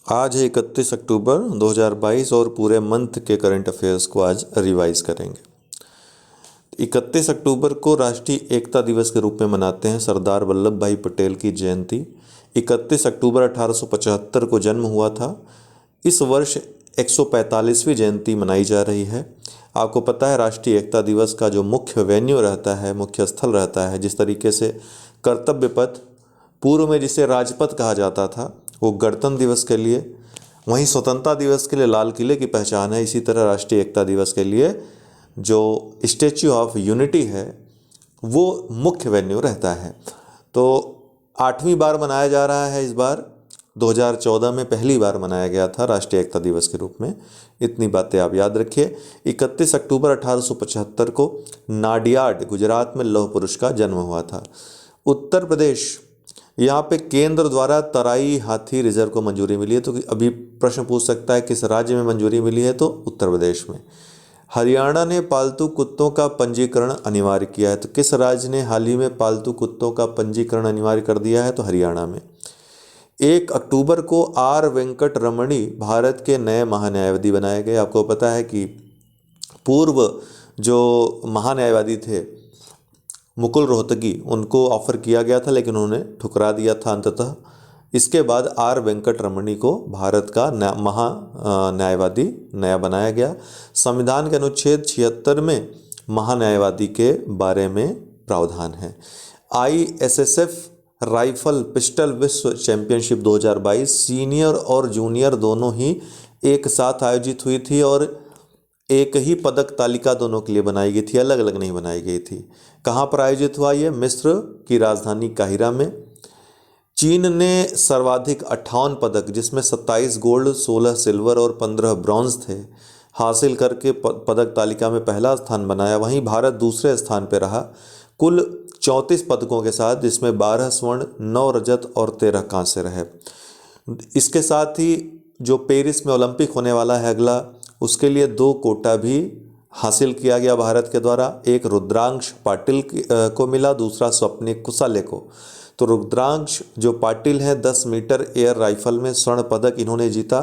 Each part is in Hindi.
आज है 31 अक्टूबर 2022 और पूरे मंथ के करंट अफेयर्स को आज रिवाइज करेंगे। 31 अक्टूबर को राष्ट्रीय एकता दिवस के रूप में मनाते हैं सरदार वल्लभ भाई पटेल की जयंती। 31 अक्टूबर 1875 को जन्म हुआ था। इस वर्ष 145वीं जयंती मनाई जा रही है। आपको पता है राष्ट्रीय एकता दिवस का जो मुख्य वेन्यू रहता है, मुख्य स्थल रहता है, जिस तरीके से कर्तव्य पथ पूर्व में जिसे राजपथ कहा जाता था वो गणतंत्र दिवस के लिए, वहीं स्वतंत्रता दिवस के लिए लाल किले की पहचान है। इसी तरह राष्ट्रीय एकता दिवस के लिए जो स्टैच्यू ऑफ यूनिटी है वो मुख्य वेन्यू रहता है। तो 8वीं बार मनाया जा रहा है। इस बार 2014 में पहली बार मनाया गया था राष्ट्रीय एकता दिवस के रूप में। इतनी बातें आप याद रखिए। 31 अक्टूबर 1875 को नाडियाड गुजरात में लौह पुरुष का जन्म हुआ था। उत्तर प्रदेश, यहाँ पे केंद्र द्वारा तराई हाथी रिजर्व को मंजूरी मिली है। तो अभी प्रश्न पूछ सकता है किस राज्य में मंजूरी मिली है, तो उत्तर प्रदेश में। हरियाणा ने पालतू कुत्तों का पंजीकरण अनिवार्य किया है। तो किस राज्य ने हाल ही में पालतू कुत्तों का पंजीकरण अनिवार्य कर दिया है, तो हरियाणा में। 1 अक्टूबर को आर वेंकट रमणी भारत के नए महान्यायवादी बनाए गए। आपको पता है कि पूर्व जो महान्यायवादी थे मुकुल रोहतगी, उनको ऑफर किया गया था लेकिन उन्होंने ठुकरा दिया था अंततः। इसके बाद आर वेंकट रमणी को भारत का महा न्यायवादी नया बनाया गया। संविधान के अनुच्छेद 76 में महान्यायवादी के बारे में प्रावधान है। ISSF राइफल पिस्टल विश्व चैंपियनशिप 2022 सीनियर और जूनियर दोनों ही एक साथ आयोजित हुई थी और एक ही पदक तालिका दोनों के लिए बनाई गई थी, अलग अलग नहीं बनाई गई थी। कहाँ पर आयोजित हुआ ये? मिस्र की राजधानी काहिरा में। चीन ने सर्वाधिक 58 पदक, जिसमें 27 गोल्ड, 16 सिल्वर और 15 ब्रॉन्ज थे, हासिल करके पदक तालिका में पहला स्थान बनाया। वहीं भारत दूसरे स्थान पर रहा कुल 34 पदकों के साथ, जिसमें 12 स्वर्ण, 9 रजत और 13 कांस्य रहे। इसके साथ ही जो पेरिस में ओलंपिक होने वाला है अगला, उसके लिए 2 कोटा भी हासिल किया गया भारत के द्वारा। एक रुद्रांश पाटिल को मिला, दूसरा स्वप्निक कुसाले को। तो रुद्रांश जो पाटिल है 10 मीटर एयर राइफल में स्वर्ण पदक इन्होंने जीता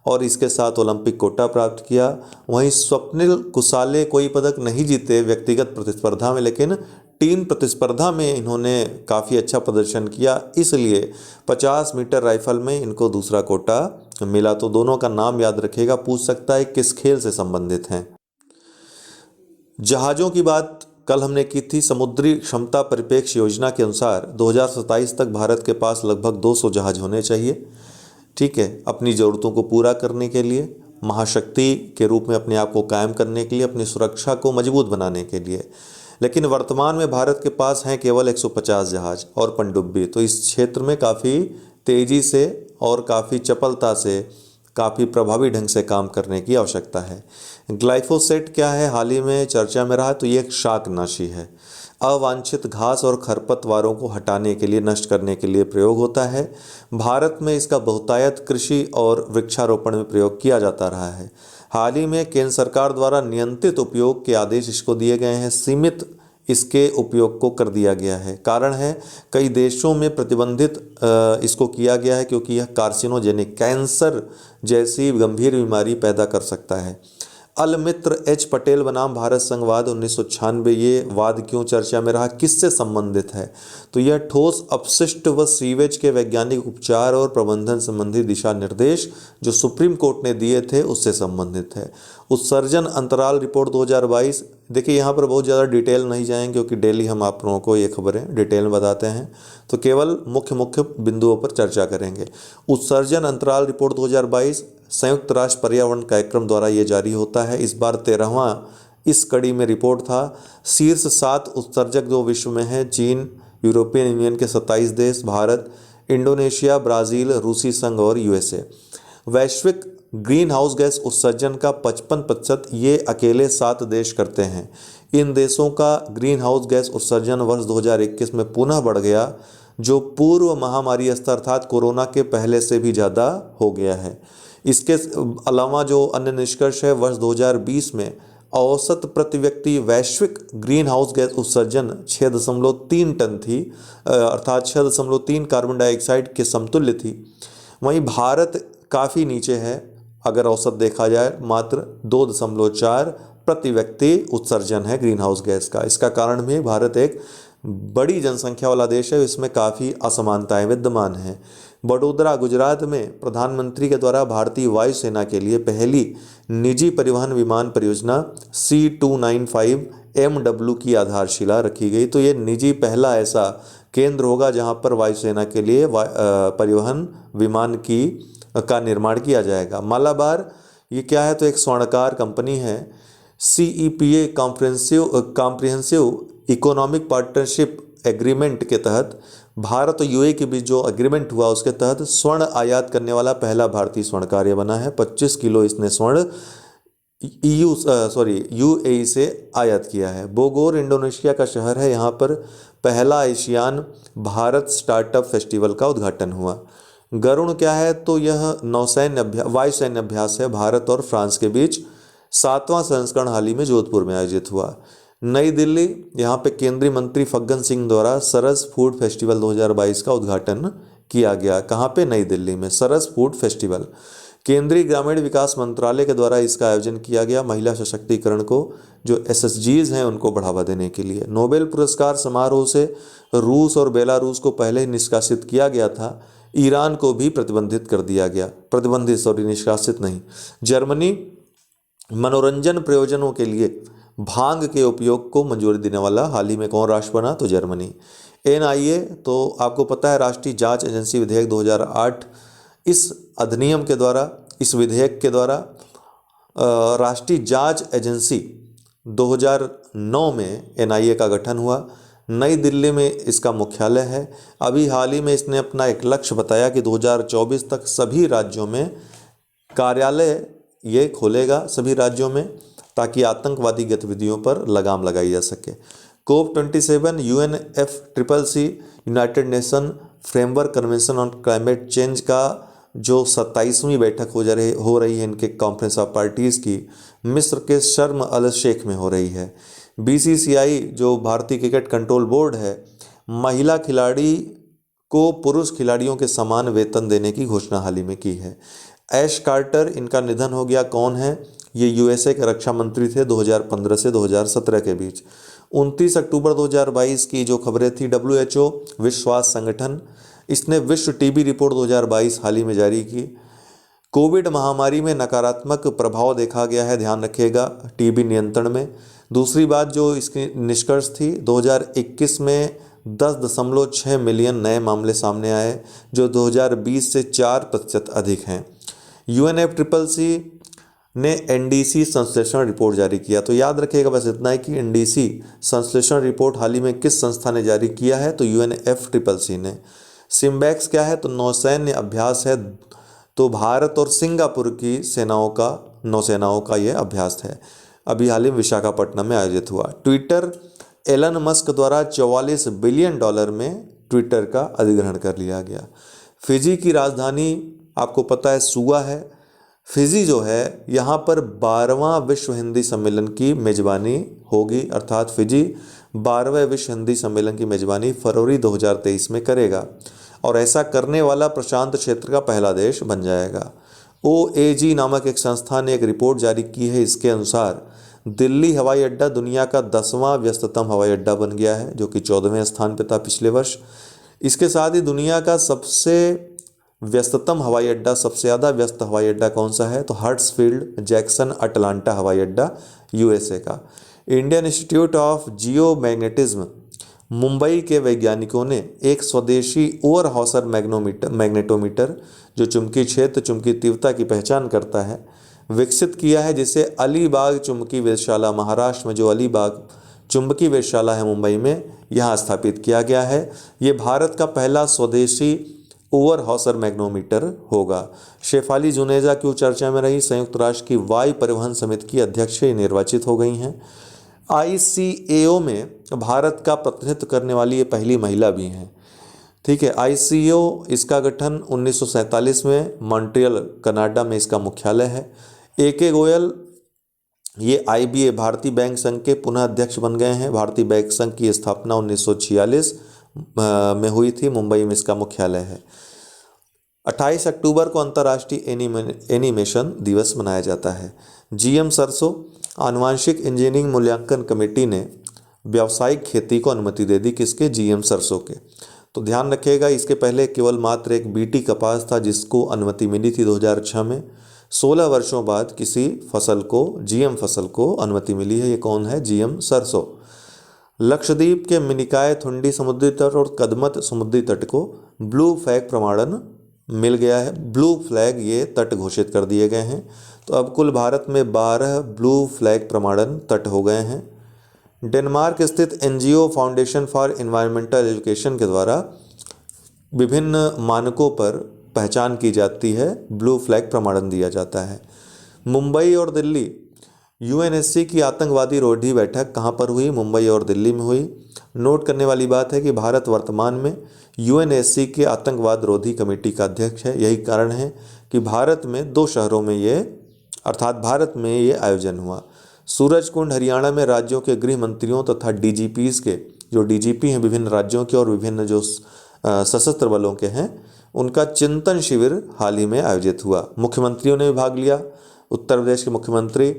और इसके साथ ओलंपिक कोटा प्राप्त किया। वहीं स्वप्निल कुसाले कोई पदक नहीं जीते व्यक्तिगत प्रतिस्पर्धा में, लेकिन टीम प्रतिस्पर्धा में इन्होंने काफ़ी अच्छा प्रदर्शन किया, इसलिए 50 मीटर राइफल में इनको दूसरा कोटा मिला। तो दोनों का नाम याद रखिएगा, पूछ सकता है किस खेल से संबंधित हैं। जहाज़ों की बात कल हमने की थी। समुद्री क्षमता परिप्रेक्ष्य योजना के अनुसार 2027 तक भारत के पास लगभग 200 जहाज होने चाहिए। ठीक है, अपनी ज़रूरतों को पूरा करने के लिए, महाशक्ति के रूप में अपने आप को कायम करने के लिए, अपनी सुरक्षा को मजबूत बनाने के लिए। लेकिन वर्तमान में भारत के पास हैं केवल 150 जहाज और पनडुब्बी। तो इस क्षेत्र में काफ़ी तेज़ी से और काफ़ी चपलता से, काफ़ी प्रभावी ढंग से काम करने की आवश्यकता है। ग्लाइफोसेट क्या है, हाल ही में चर्चा में रहा, तो ये एक शाकनाशी है। अवांछित घास और खरपतवारों को हटाने के लिए, नष्ट करने के लिए प्रयोग होता है। भारत में इसका बहुतायत कृषि और वृक्षारोपण में प्रयोग किया जाता रहा है। हाल ही में केंद्र सरकार द्वारा नियंत्रित उपयोग के आदेश इसको दिए गए हैं, सीमित इसके उपयोग को कर दिया गया है। कारण है कई देशों में प्रतिबंधित इसको किया गया है क्योंकि यह कार्सिनोजेनिक, कैंसर जैसी गंभीर बीमारी पैदा कर सकता है। अलमित्र एच पटेल बनाम भारत संघवाद 1996, ये वाद क्यों चर्चा में रहा, किससे संबंधित है? तो यह ठोस अपशिष्ट व सीवेज के वैज्ञानिक उपचार और प्रबंधन संबंधी दिशा निर्देश जो सुप्रीम कोर्ट ने दिए थे उससे संबंधित है। उत्सर्जन अंतराल रिपोर्ट 2022, देखिए यहाँ पर बहुत ज़्यादा डिटेल नहीं जाएंगे क्योंकि डेली हम आप लोगों को ये खबरें डिटेल में बताते हैं, तो केवल मुख्य मुख्य बिंदुओं पर चर्चा करेंगे। उत्सर्जन अंतराल रिपोर्ट 2022 संयुक्त राष्ट्र पर्यावरण कार्यक्रम द्वारा ये जारी होता है। इस बार 13वां इस कड़ी में रिपोर्ट था। शीर्ष 7 उत्सर्जक जो विश्व में हैं, चीन, यूरोपियन यूनियन के 27 देश, भारत, इंडोनेशिया, ब्राज़ील, रूसी संघ और USA। वैश्विक ग्रीन हाउस गैस उत्सर्जन का 55% ये अकेले 7 देश करते हैं। इन देशों का ग्रीन हाउस गैस उत्सर्जन वर्ष 2021 में पुनः बढ़ गया, जो पूर्व महामारी स्तर अर्थात कोरोना के पहले से भी ज़्यादा हो गया है। इसके अलावा जो अन्य निष्कर्ष है, वर्ष 2020 में औसत प्रति व्यक्ति वैश्विक ग्रीन हाउस गैस उत्सर्जन 6.3 टन थी, अर्थात 6.3 कार्बन डाइऑक्साइड के समतुल्य थी। वहीं भारत काफ़ी नीचे है। अगर औसत देखा जाए मात्र 2.4 प्रति व्यक्ति उत्सर्जन है ग्रीन हाउस गैस का। इसका कारण भी भारत एक बड़ी जनसंख्या वाला देश है, इसमें काफ़ी असमानताएं विद्यमान हैं। वडोदरा गुजरात में प्रधानमंत्री के द्वारा भारतीय वायुसेना के लिए पहली निजी परिवहन विमान परियोजना C295MW की आधारशिला रखी गई। तो ये निजी पहला ऐसा केंद्र होगा जहां पर वायुसेना के लिए परिवहन विमान का निर्माण किया जाएगा। मालाबार ये क्या है, तो एक स्वर्णकार कंपनी है। CEPA comprehensive economic partnership agreement के तहत भारत और यूएई के बीच जो एग्रीमेंट हुआ उसके तहत स्वर्ण आयात करने वाला पहला भारतीय स्वर्णकार ये बना है। 25 किलो इसने स्वर्ण यूएई से आयात किया है। बोगोर इंडोनेशिया का शहर है, यहाँ पर पहला एशियान भारत स्टार्टअप फेस्टिवल का उद्घाटन हुआ। गरुण क्या है, तो यह वायुसैन्य अभ्यास है भारत और फ्रांस के बीच। 7वां संस्करण हाल ही में जोधपुर में आयोजित हुआ। नई दिल्ली, यहाँ पे केंद्रीय मंत्री फग्गन सिंह द्वारा सरस फूड फेस्टिवल 2022 का उद्घाटन किया गया। कहाँ पे, नई दिल्ली में सरस फूड फेस्टिवल। केंद्रीय ग्रामीण विकास मंत्रालय के द्वारा इसका आयोजन किया गया महिला सशक्तिकरण को, जो SSGs हैं उनको बढ़ावा देने के लिए। नोबेल पुरस्कार समारोह से रूस और बेलारूस को पहले ही निष्कासित किया गया था, ईरान को भी निष्कासित नहीं। जर्मनी मनोरंजन प्रयोजनों के लिए भांग के उपयोग को मंजूरी देने वाला हाल ही में कौन राष्ट्र बना, तो जर्मनी। NIA तो आपको पता है राष्ट्रीय जांच एजेंसी विधेयक 2008, इस अधिनियम के द्वारा, इस विधेयक के द्वारा राष्ट्रीय जांच एजेंसी 2009 में NIA का गठन हुआ। नई दिल्ली में इसका मुख्यालय है। अभी हाल ही में इसने अपना एक लक्ष्य बताया कि 2024 तक सभी राज्यों में कार्यालय ये खोलेगा, सभी राज्यों में, ताकि आतंकवादी गतिविधियों पर लगाम लगाई जा सके। COP27 UNFCCC United nation framework convention on climate change का जो 27वीं बैठक हो रही है इनके कॉन्फ्रेंस ऑफ पार्टीज़ की, मिस्र के शर्म अल शेख में हो रही है। BCCI जो भारतीय क्रिकेट कंट्रोल बोर्ड है, महिला खिलाड़ी को पुरुष खिलाड़ियों के समान वेतन देने की घोषणा हाल ही में की है। ऐश कार्टर, इनका निधन हो गया। कौन है, ये USA के रक्षा मंत्री थे 2015 से 2017 के बीच। 29 अक्टूबर 2022 की जो खबरें थी, WHO विश्व स्वास्थ्य संगठन, इसने विश्व टीबी रिपोर्ट 2022 हाल ही में जारी की। कोविड महामारी में नकारात्मक प्रभाव देखा गया है, ध्यान रखिएगा, टीबी नियंत्रण में। दूसरी बात जो इसकी निष्कर्ष थी, 2021 में 10.6 मिलियन नए मामले सामने आए, जो 2020 से 4% अधिक हैं। UNFCCC ने NDC संश्लेषण रिपोर्ट जारी किया। तो याद रखिएगा बस इतना है कि NDC संश्लेषण रिपोर्ट हाल ही में किस संस्था ने जारी किया है, तो UNFCCC ने। सिम्बैक्स क्या है, तो नौसैन्य अभ्यास है, तो भारत और सिंगापुर की नौसेनाओं का यह अभ्यास है। अभी हाल ही विशाखापट्टनम में आयोजित हुआ। ट्विटर, एलन मस्क द्वारा $44 बिलियन में ट्विटर का अधिग्रहण कर लिया गया। फिजी की राजधानी आपको पता है सुआ है। फिजी जो है यहाँ पर 12वां विश्व हिंदी सम्मेलन की मेजबानी होगी, अर्थात फिजी 12वें विश्व हिंदी सम्मेलन की मेजबानी फरवरी 2023 में करेगा और ऐसा करने वाला प्रशांत क्षेत्र का पहला देश बन जाएगा। OAG नामक एक संस्था ने एक रिपोर्ट जारी की है। इसके अनुसार दिल्ली हवाई अड्डा दुनिया का 10वां व्यस्ततम हवाई अड्डा बन गया है, जो कि 14वें स्थान पर था पिछले वर्ष। इसके साथ ही दुनिया का सबसे व्यस्ततम हवाई अड्डा, सबसे ज़्यादा व्यस्त हवाई अड्डा कौन सा है, तो हर्ट्सफील्ड जैक्सन अटलांटा हवाई अड्डा USA का। Indian institute of geo magnetism Mumbai के वैज्ञानिकों ने एक स्वदेशी ओवर हॉसर मैग्नेटोमीटर जो चुंबकीय क्षेत्र, चुंबकीय तीव्रता की पहचान करता है, विकसित किया है, जिसे अलीबाग चुंबकीय वेधशाला, महाराष्ट्र में जो अलीबाग चुंबकीय वेधशाला है मुंबई में, यहाँ स्थापित किया गया है। ये भारत का पहला स्वदेशी ओवर हॉसर मैग्नोमीटर होगा। शेफाली जुनेजा क्यों चर्चा में रही, संयुक्त राष्ट्र की वायु परिवहन समिति की अध्यक्ष निर्वाचित हो गई हैं। ICAO में भारत का प्रतिनिधित्व करने वाली ये पहली महिला भी हैं। ठीक है, ICAO इसका गठन 1947 में मॉन्ट्रियल कनाडा में इसका मुख्यालय है। AK गोयल ये IBA भारतीय बैंक संघ के पुनः अध्यक्ष बन गए हैं। भारतीय बैंक संघ की स्थापना 1946 में हुई थी, मुंबई में इसका मुख्यालय है। 28 अक्टूबर को अंतर्राष्ट्रीय एनिमेशन दिवस मनाया जाता है। जीएम सरसों, आनुवांशिक इंजीनियरिंग मूल्यांकन कमेटी ने व्यावसायिक खेती को अनुमति दे दी, किसके? जीएम सरसों के। तो ध्यान रखिएगा, इसके पहले केवल मात्र एक बीटी कपास था जिसको अनुमति मिली थी 2006 में। 16 वर्षों बाद किसी फसल को, जीएम फसल को अनुमति मिली है। ये कौन है? जीएम सरसों। लक्षद्वीप के मिनिकॉय थुंडी समुद्री तट और कदमत समुद्री तट को ब्लू फ्लैग प्रमाणन मिल गया है। ब्लू फ्लैग ये तट घोषित कर दिए गए हैं। तो अब कुल भारत में 12 ब्लू फ्लैग प्रमाणन तट हो गए हैं। डेनमार्क स्थित NGO foundation for environmental education के द्वारा विभिन्न मानकों पर पहचान की जाती है, ब्लू फ्लैग प्रमाणन दिया जाता है। मुंबई और दिल्ली, यूएनएससी की आतंकवादी रोधी बैठक कहाँ पर हुई? मुंबई और दिल्ली में हुई। नोट करने वाली बात है कि भारत वर्तमान में यूएनएससी के आतंकवाद रोधी कमेटी का अध्यक्ष है। यही कारण है कि भारत में 2 शहरों में भारत में ये आयोजन हुआ। सूरजकुंड हरियाणा में राज्यों के गृह मंत्रियों तथा डीजीपीज के, जो डीजीपी हैं विभिन्न राज्यों के और विभिन्न जो सशस्त्र बलों के हैं, उनका चिंतन शिविर हाल ही में आयोजित हुआ। मुख्यमंत्रियों ने भी भाग लिया। उत्तर प्रदेश के मुख्यमंत्री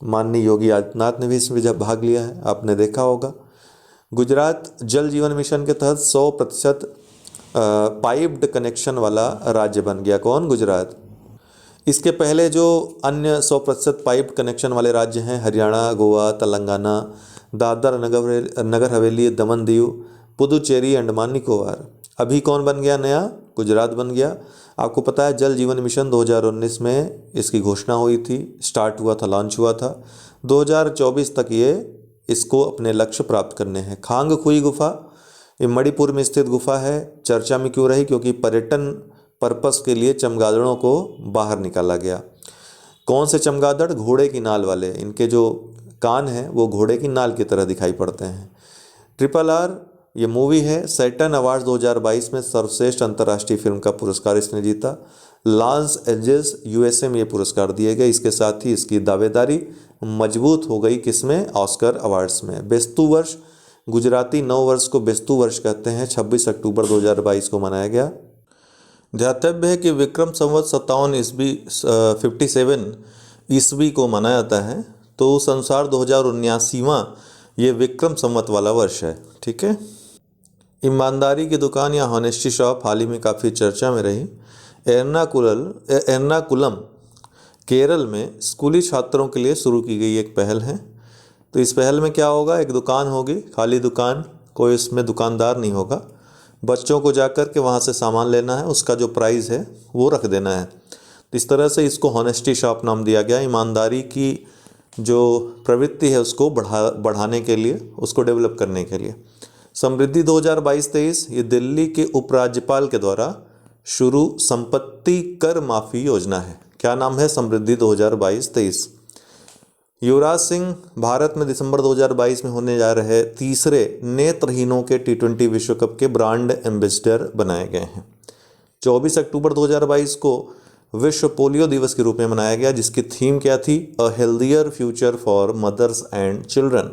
माननीय योगी आदित्यनाथ ने भी इसमें जब भाग लिया है, आपने देखा होगा। गुजरात जल जीवन मिशन के तहत 100% पाइप्ड कनेक्शन वाला राज्य बन गया। कौन? गुजरात। इसके पहले जो अन्य 100% पाइप्ड कनेक्शन वाले राज्य हैं, हरियाणा, गोवा, तेलंगाना, दादर नगर हवेली, दमन दीव, पुदुचेरी, अंडमान निकोबार। अभी कौन बन गया? नया गुजरात बन गया। आपको पता है जल जीवन मिशन 2019 में इसकी घोषणा हुई थी, स्टार्ट हुआ था, लॉन्च हुआ था। 2024 तक ये इसको अपने लक्ष्य प्राप्त करने हैं। खांग खुई गुफा, ये मणिपुर में स्थित गुफा है। चर्चा में क्यों रही? क्योंकि पर्यटन पर्पस के लिए चमगादड़ों को बाहर निकाला गया। कौन से चमगादड़? घोड़े की नाल वाले। इनके जो कान हैं वो घोड़े की नाल की तरह दिखाई पड़ते हैं। RRR ये मूवी है। सैटर्न अवार्ड 2022 में सर्वश्रेष्ठ अंतर्राष्ट्रीय फिल्म का पुरस्कार इसने जीता। लॉस एंजल्स यूएसए में ये पुरस्कार दिए गए। इसके साथ ही इसकी दावेदारी मजबूत हो गई, किसमें? ऑस्कर अवार्ड्स में। बेस्तु वर्ष, गुजराती नव वर्ष को बेस्तु वर्ष कहते हैं, 26 अक्टूबर 2022 को मनाया गया। ध्यातव्य है कि विक्रम संवत 57 ईस्वी को मनाया जाता है, तो उस अनुसार 2079वां ये विक्रम संवत वाला वर्ष है। ठीक है। ईमानदारी की दुकान या हॉनेस्टी शॉप हाल ही में काफ़ी चर्चा में रही। एर्नाकुलम केरल में स्कूली छात्रों के लिए शुरू की गई एक पहल है। तो इस पहल में क्या होगा? एक दुकान होगी, खाली दुकान, कोई इसमें दुकानदार नहीं होगा। बच्चों को जाकर के वहाँ से सामान लेना है, उसका जो प्राइस है वो रख देना है। तो इस तरह से इसको हॉनेस्टी शॉप नाम दिया गया। ईमानदारी की जो प्रवृत्ति है उसको बढ़ाने के लिए, उसको डेवलप करने के लिए। समृद्धि 2022-23 ये दिल्ली के उपराज्यपाल के द्वारा शुरू संपत्ति कर माफ़ी योजना है। क्या नाम है? समृद्धि 2022-23। युवराज सिंह भारत में दिसंबर 2022 में होने जा रहे तीसरे नेत्रहीनों के T20 विश्व कप के ब्रांड एम्बेसडर बनाए गए हैं। 24 अक्टूबर 2022 को विश्व पोलियो दिवस के रूप में मनाया गया, जिसकी थीम क्या थी? A healthier future for mothers and children.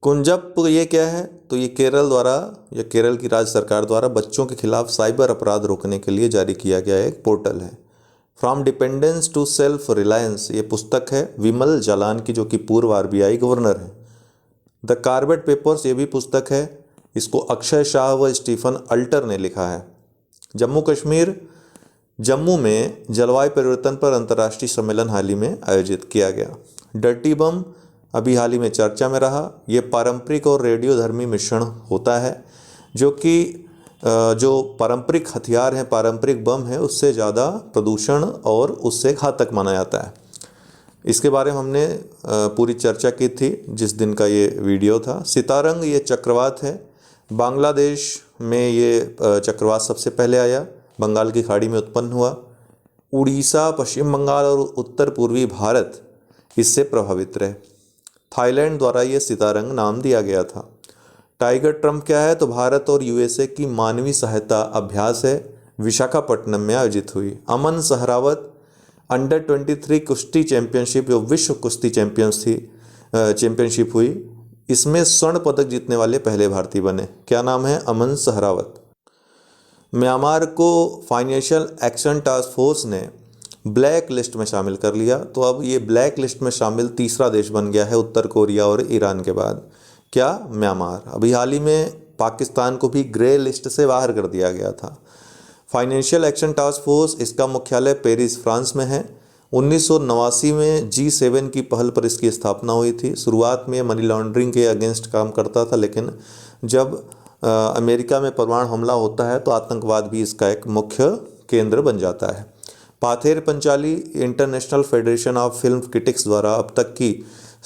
कुंजप ये क्या है? तो ये केरल द्वारा या केरल की राज्य सरकार द्वारा बच्चों के खिलाफ साइबर अपराध रोकने के लिए जारी किया गया एक पोर्टल है। From dependence to self reliance ये पुस्तक है विमल जालान की, जो कि पूर्व आरबीआई गवर्नर है। द कार्बेट पेपर्स ये भी पुस्तक है, इसको अक्षय शाह व स्टीफन अल्टर ने लिखा है। जम्मू कश्मीर, जम्मू में जलवायु परिवर्तन पर अंतर्राष्ट्रीय सम्मेलन हाल ही में आयोजित किया गया। डर्टी बम अभी हाल ही में चर्चा में रहा। ये पारंपरिक और रेडियोधर्मी मिश्रण होता है, जो कि जो पारंपरिक हथियार हैं, पारंपरिक बम है, उससे ज़्यादा प्रदूषण और उससे घातक माना जाता है। इसके बारे में हमने पूरी चर्चा की थी जिस दिन का ये वीडियो था। सितारंग ये चक्रवात है। बांग्लादेश में ये चक्रवात सबसे पहले आया, बंगाल की खाड़ी में उत्पन्न हुआ। उड़ीसा, पश्चिम बंगाल और उत्तर पूर्वी भारत इससे प्रभावित रहे। थाईलैंड द्वारा ये सितारंग नाम दिया गया था। टाइगर ट्रम्प क्या है? तो भारत और यूएसए की मानवीय सहायता अभ्यास है, विशाखापट्टनम में आयोजित हुई। अमन सहरावत अंडर 23 कुश्ती चैंपियनशिप, जो विश्व कुश्ती चैंपियनशिप हुई, इसमें स्वर्ण पदक जीतने वाले पहले भारतीय बने। क्या नाम है? अमन सहरावत। म्यांमार को फाइनेंशियल एक्शन टास्क फोर्स ने ब्लैक लिस्ट में शामिल कर लिया। तो अब ये ब्लैक लिस्ट में शामिल तीसरा देश बन गया है उत्तर कोरिया और ईरान के बाद। क्या? म्यांमार। अभी हाल ही में पाकिस्तान को भी ग्रे लिस्ट से बाहर कर दिया गया था। फाइनेंशियल एक्शन टास्क फोर्स, इसका मुख्यालय पेरिस, फ्रांस में है। 1989 में G7 की पहल पर इसकी स्थापना हुई थी। शुरुआत में मनी लॉन्ड्रिंग के अगेंस्ट काम करता था, लेकिन जब अमेरिका में परमाणु हमला होता है तो आतंकवाद भी इसका एक मुख्य केंद्र बन जाता है। Pather Panchali international federation of film critics द्वारा अब तक की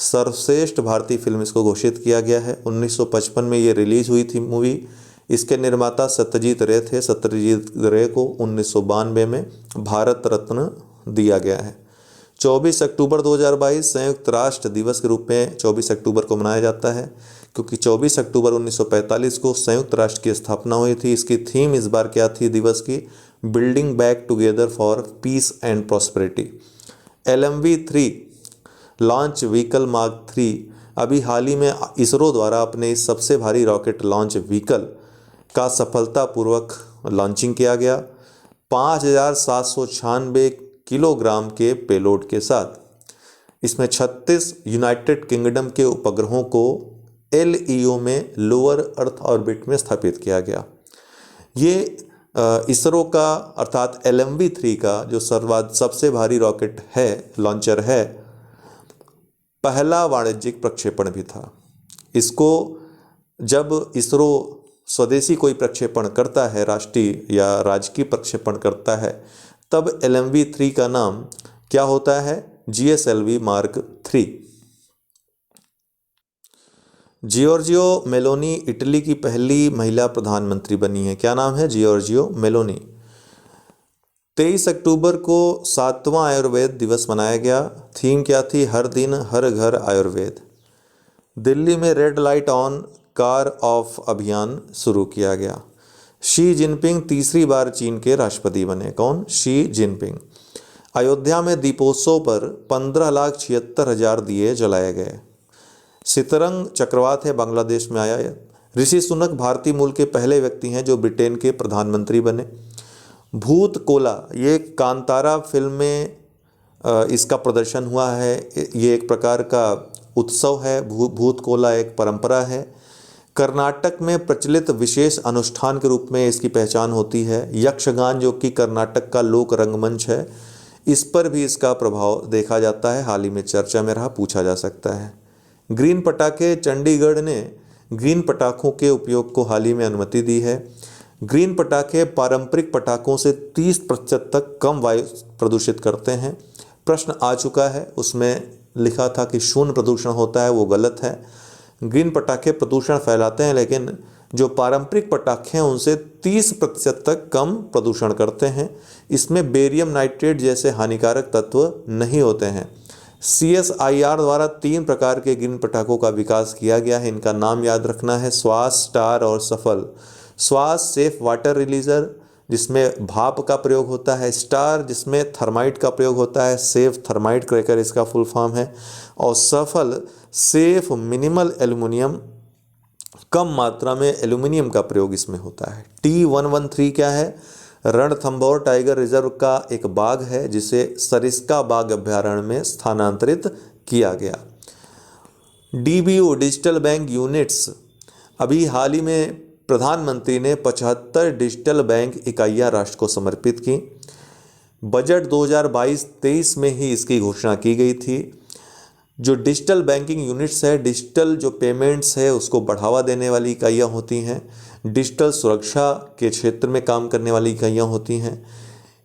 सर्वश्रेष्ठ भारतीय फिल्म इसको घोषित किया गया है। 1955 में ये रिलीज हुई थी मूवी। इसके निर्माता सत्यजीत रे थे। सत्यजीत रे को 1992 में भारत रत्न दिया गया है। 24 अक्टूबर 2022 संयुक्त राष्ट्र दिवस के रूप में 24 अक्टूबर को मनाया जाता है, क्योंकि 24 अक्टूबर 1945 को संयुक्त राष्ट्र की स्थापना हुई थी। इसकी थीम इस बार क्या थी दिवस की? Building back together for piece and prosperity. LMV-3 launch vehicle mark 3 अभी हाल ही में इसरो द्वारा अपने इस सबसे भारी रॉकेट लॉन्च व्हीकल का सफलतापूर्वक लॉन्चिंग किया गया 5796 किलोग्राम के पेलोड के साथ। इसमें 36 यूनाइटेड किंगडम के उपग्रहों को LEO में लोअर अर्थ ऑर्बिट में स्थापित किया गया। ये इसरो का अर्थात LMV-3 का जो सबसे भारी रॉकेट है, लॉन्चर है, पहला वाणिज्यिक प्रक्षेपण भी था। इसको जब इसरो स्वदेशी कोई प्रक्षेपण करता है, राष्ट्रीय या राजकीय प्रक्षेपण करता है, तब LMV-3 का नाम क्या होता है? GSLV mark 3। Giorgio Meloni Italy की पहली महिला प्रधानमंत्री बनी है। क्या नाम है? Giorgio Meloni. 23 अक्टूबर को 7वां आयुर्वेद दिवस मनाया गया। थीम क्या थी? हर दिन हर घर आयुर्वेद। दिल्ली में red light on car of अभियान शुरू किया गया। शी जिनपिंग तीसरी बार चीन के राष्ट्रपति बने। कौन? Xi Jinping. अयोध्या में दीपोत्सव पर 15,76,000 दिए जलाए गए। सितरंग चक्रवात है, बांग्लादेश में आया है। ऋषि सुनक भारतीय मूल के पहले व्यक्ति हैं जो ब्रिटेन के प्रधानमंत्री बने। भूत कोला, ये कांतारा फिल्म में इसका प्रदर्शन हुआ है। ये एक प्रकार का उत्सव है। भूत कोला एक परंपरा है। कर्नाटक में प्रचलित विशेष अनुष्ठान के रूप में इसकी पहचान होती है। यक्षगान, जो कि कर्नाटक का लोक रंगमंच है, इस पर भी इसका प्रभाव देखा जाता है। हाल ही में चर्चा में रहा, पूछा जा सकता है। ग्रीन पटाखे, चंडीगढ़ ने ग्रीन पटाखों के उपयोग को हाल ही में अनुमति दी है। ग्रीन पटाखे पारंपरिक पटाखों से 30% तक कम वायु प्रदूषित करते हैं। प्रश्न आ चुका है, उसमें लिखा था कि शून्य प्रदूषण होता है, वो गलत है। ग्रीन पटाखे प्रदूषण फैलाते हैं, लेकिन जो पारंपरिक पटाखे हैं उनसे 30% तक कम प्रदूषण करते हैं। इसमें बेरियम नाइट्रेट जैसे हानिकारक तत्व नहीं होते हैं। CSIR द्वारा 3 प्रकार के ग्रीन पटाखों का विकास किया गया है। इनका नाम याद रखना है, श्वास, स्टार और सफल। श्वास सेफ वाटर रिलीजर, जिसमें भाप का प्रयोग होता है। स्टार, जिसमें थर्माइट का प्रयोग होता है। सेफ थर्माइट क्रैकर इसका फुल फॉर्म है। और सफल सेफ मिनिमल एल्युमिनियम, कम मात्रा में एल्युमिनियम का प्रयोग इसमें होता है। T113 क्या है? रणथंभौर टाइगर रिजर्व का एक बाघ है, जिसे सरिस्का बाघ अभ्यारण्य में स्थानांतरित किया गया। DBU डिजिटल बैंक यूनिट्स, अभी हाल ही में प्रधानमंत्री ने 75 डिजिटल बैंक इकाइयाँ राष्ट्र को समर्पित की। बजट 2022-23 में ही इसकी घोषणा की गई थी। जो डिजिटल बैंकिंग यूनिट्स है, डिजिटल जो पेमेंट्स है उसको बढ़ावा देने वाली इकाइयाँ होती हैं। डिजिटल सुरक्षा के क्षेत्र में काम करने वाली इकाइयाँ होती हैं।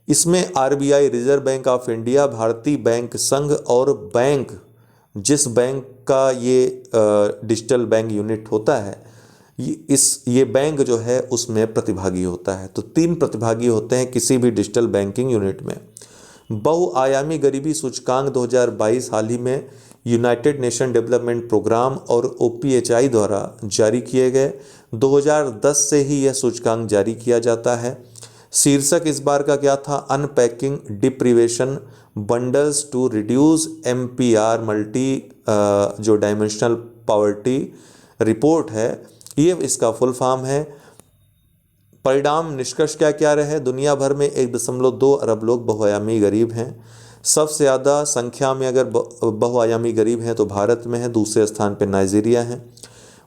इसमें RBI, reserve bank of India, भारतीय बैंक संघ और बैंक, जिस बैंक का ये डिजिटल बैंक यूनिट होता है, ये बैंक जो है उसमें प्रतिभागी होता है। तो 3 प्रतिभागी होते हैं किसी भी डिजिटल बैंकिंग यूनिट में। बहुआयामी गरीबी सूचकांक 2022 हाल ही में यूनाइटेड नेशन डेवलपमेंट प्रोग्राम और OPHI द्वारा जारी किए गए। 2010 से ही यह सूचकांक जारी किया जाता है। शीर्षक इस बार का क्या था? Unpacking deprivation bundles to reduce MPR multi जो डायमेंशनल पॉवर्टी रिपोर्ट है, ये इसका फुल फॉर्म है। परिणाम निष्कर्ष क्या क्या रहे? दुनिया भर में 1.2 अरब लोग बहुआयामी गरीब हैं। सबसे ज़्यादा संख्या में अगर बहुआयामी गरीब हैं तो भारत में है, दूसरे स्थान पर नाइजीरिया है।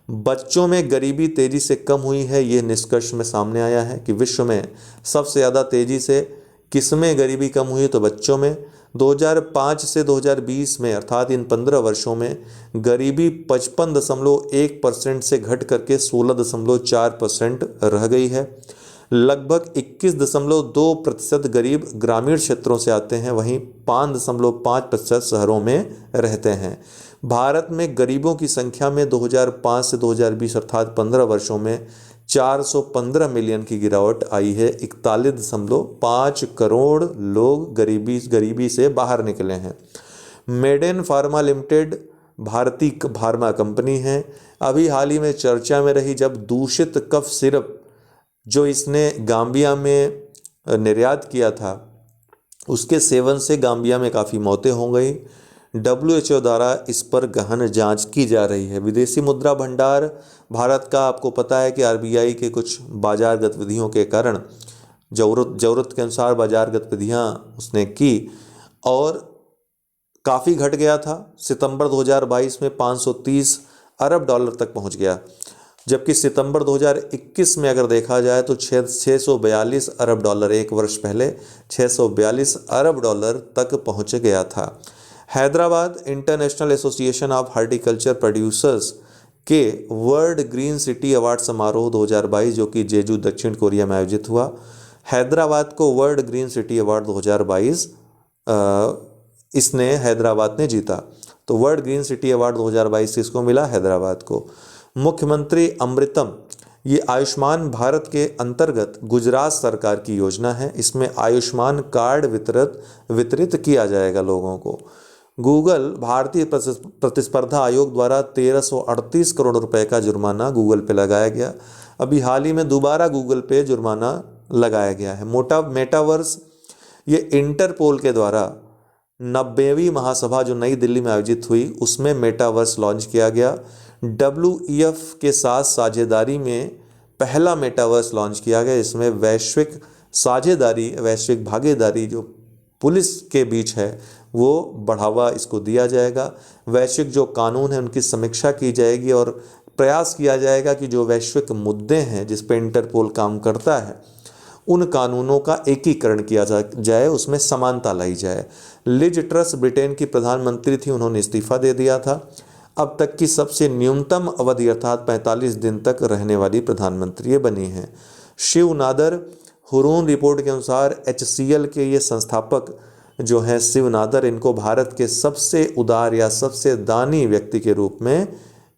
बच्चों में गरीबी तेजी से कम हुई है, ये निष्कर्ष में सामने आया है कि विश्व में सबसे ज़्यादा तेजी से किसमें गरीबी कम हुई, तो बच्चों में। 2005 से 2020 में अर्थात इन 15 वर्षों में गरीबी 55.1% से घट करके 16.4% रह गई है। लगभग 21.2% गरीब ग्रामीण क्षेत्रों से आते हैं, वहीं 5.5% शहरों में रहते हैं। भारत में गरीबों की संख्या में 2005 से 2020 अर्थात 15 वर्षों में 415 मिलियन की गिरावट आई है। 41.5 करोड़ लोग गरीबी से बाहर निकले हैं। मेडेन फार्मा लिमिटेड भारतीय फार्मा कंपनी है। अभी हाल ही में चर्चा में रही जब दूषित कफ सिरप जो इसने गाम्बिया में निर्यात किया था, उसके सेवन से गाम्बिया में काफ़ी मौतें हो गई। WHO द्वारा इस पर गहन जांच की जा रही है। विदेशी मुद्रा भंडार भारत का आपको पता है कि RBI के कुछ बाजार गतिविधियों के कारण ज़रूरत के अनुसार बाजार गतिविधियां उसने की और काफ़ी घट गया था। सितंबर 2022 में 530 अरब डॉलर तक पहुंच गया, जबकि सितंबर 2021 में अगर देखा जाए तो 642 अरब डॉलर, एक वर्ष पहले 642 अरब डॉलर तक पहुंच गया था। Hyderabad international association of horticulture producers के वर्ल्ड ग्रीन सिटी अवार्ड समारोह 2022 जो कि जेजू दक्षिण कोरिया में आयोजित हुआ, हैदराबाद को वर्ल्ड ग्रीन सिटी अवार्ड 2022 इसने हैदराबाद ने जीता। तो वर्ल्ड ग्रीन सिटी अवार्ड 2022 किसको मिला? हैदराबाद को। मुख्यमंत्री अमृतम, ये आयुष्मान भारत के अंतर्गत गुजरात सरकार की योजना है। इसमें आयुष्मान कार्ड वितरित किया जाएगा लोगों को। गूगल, भारतीय प्रतिस्पर्धा आयोग द्वारा 1338 करोड़ रुपए का जुर्माना गूगल पे लगाया गया। अभी हाल ही में दोबारा गूगल पे जुर्माना लगाया गया है। मेटावर्स, ये इंटरपोल के द्वारा 90वीं महासभा जो नई दिल्ली में आयोजित हुई उसमें मेटावर्स लॉन्च किया गया। WEF के साथ साझेदारी में पहला मेटावर्स लॉन्च किया गया। इसमें वैश्विक साझेदारी, वैश्विक भागीदारी जो पुलिस के बीच है वो बढ़ावा इसको दिया जाएगा। वैश्विक जो कानून है उनकी समीक्षा की जाएगी और प्रयास किया जाएगा कि जो वैश्विक मुद्दे हैं जिस पे इंटरपोल काम करता है उन कानूनों का एकीकरण किया जाए, उसमें समानता लाई जाए। लिज ट्रस ब्रिटेन की प्रधानमंत्री थी, उन्होंने इस्तीफा दे दिया था। अब तक की सबसे न्यूनतम अवधि अर्थात 45 दिन तक रहने वाली प्रधानमंत्री ये बनी हैं। शिव नादर, हुरून रिपोर्ट के अनुसार HCL के ये संस्थापक जो हैं शिव नादर, इनको भारत के सबसे उदार या सबसे दानी व्यक्ति के रूप में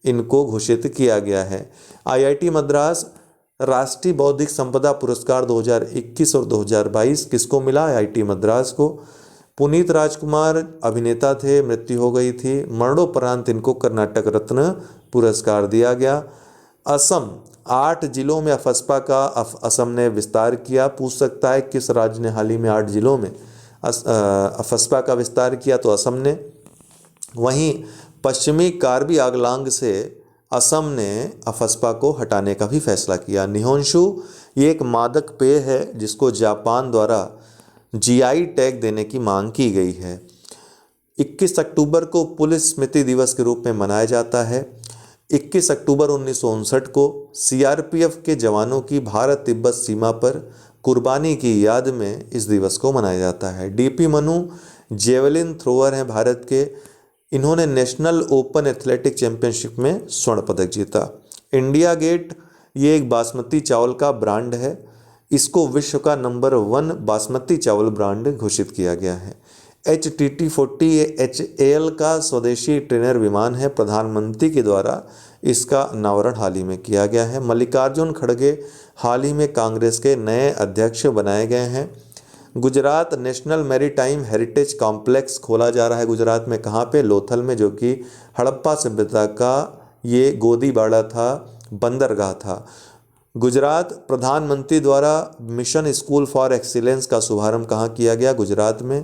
इनको घोषित किया गया है। IIT मद्रास राष्ट्रीय बौद्धिक संपदा पुरस्कार 2021 और 2022 किसको मिला? IIT मद्रास को। पुनीत राजकुमार अभिनेता थे, मृत्यु हो गई थी। मरणोपरांत इनको कर्नाटक रत्न पुरस्कार दिया गया। असम, 8 जिलों में अफस्पा का असम ने विस्तार किया। पूछ सकता है किस राज्य ने हाल ही में 8 जिलों में अफस्पा का विस्तार किया, तो असम ने। वहीं पश्चिमी कार्बी आंगलांग से असम ने अफस्पा को हटाने का भी फैसला किया। निहोंशु, ये एक मादक पेय है जिसको जापान द्वारा GI टैग देने की मांग की गई है। 21 अक्टूबर को पुलिस स्मृति दिवस के रूप में मनाया जाता है। 21 अक्टूबर 1959 को CRPF के जवानों की भारत तिब्बत सीमा पर कुर्बानी की याद में इस दिवस को मनाया जाता है। DP मनु जेवलिन थ्रोअर हैं भारत के, इन्होंने नेशनल ओपन एथलेटिक चैंपियनशिप में स्वर्ण पदक जीता। इंडिया गेट, ये एक बासमती चावल का ब्रांड है, इसको विश्व का नंबर 1 बासमती चावल ब्रांड घोषित किया गया है। HTT-40 HAL का स्वदेशी ट्रेनर विमान है, प्रधानमंत्री के द्वारा इसका अनावरण हाल ही में किया गया है। मल्लिकार्जुन खड़गे हाल ही में कांग्रेस के नए अध्यक्ष बनाए गए हैं। Gujarat national maritime heritage complex खोला जा रहा है गुजरात में, कहाँ पे? लोथल में, जो कि हड़प्पा सभ्यता का ये गोदीबाड़ा था, बंदरगाह था। गुजरात प्रधानमंत्री द्वारा मिशन स्कूल फॉर एक्सीलेंस का शुभारंभ कहाँ किया गया? गुजरात में।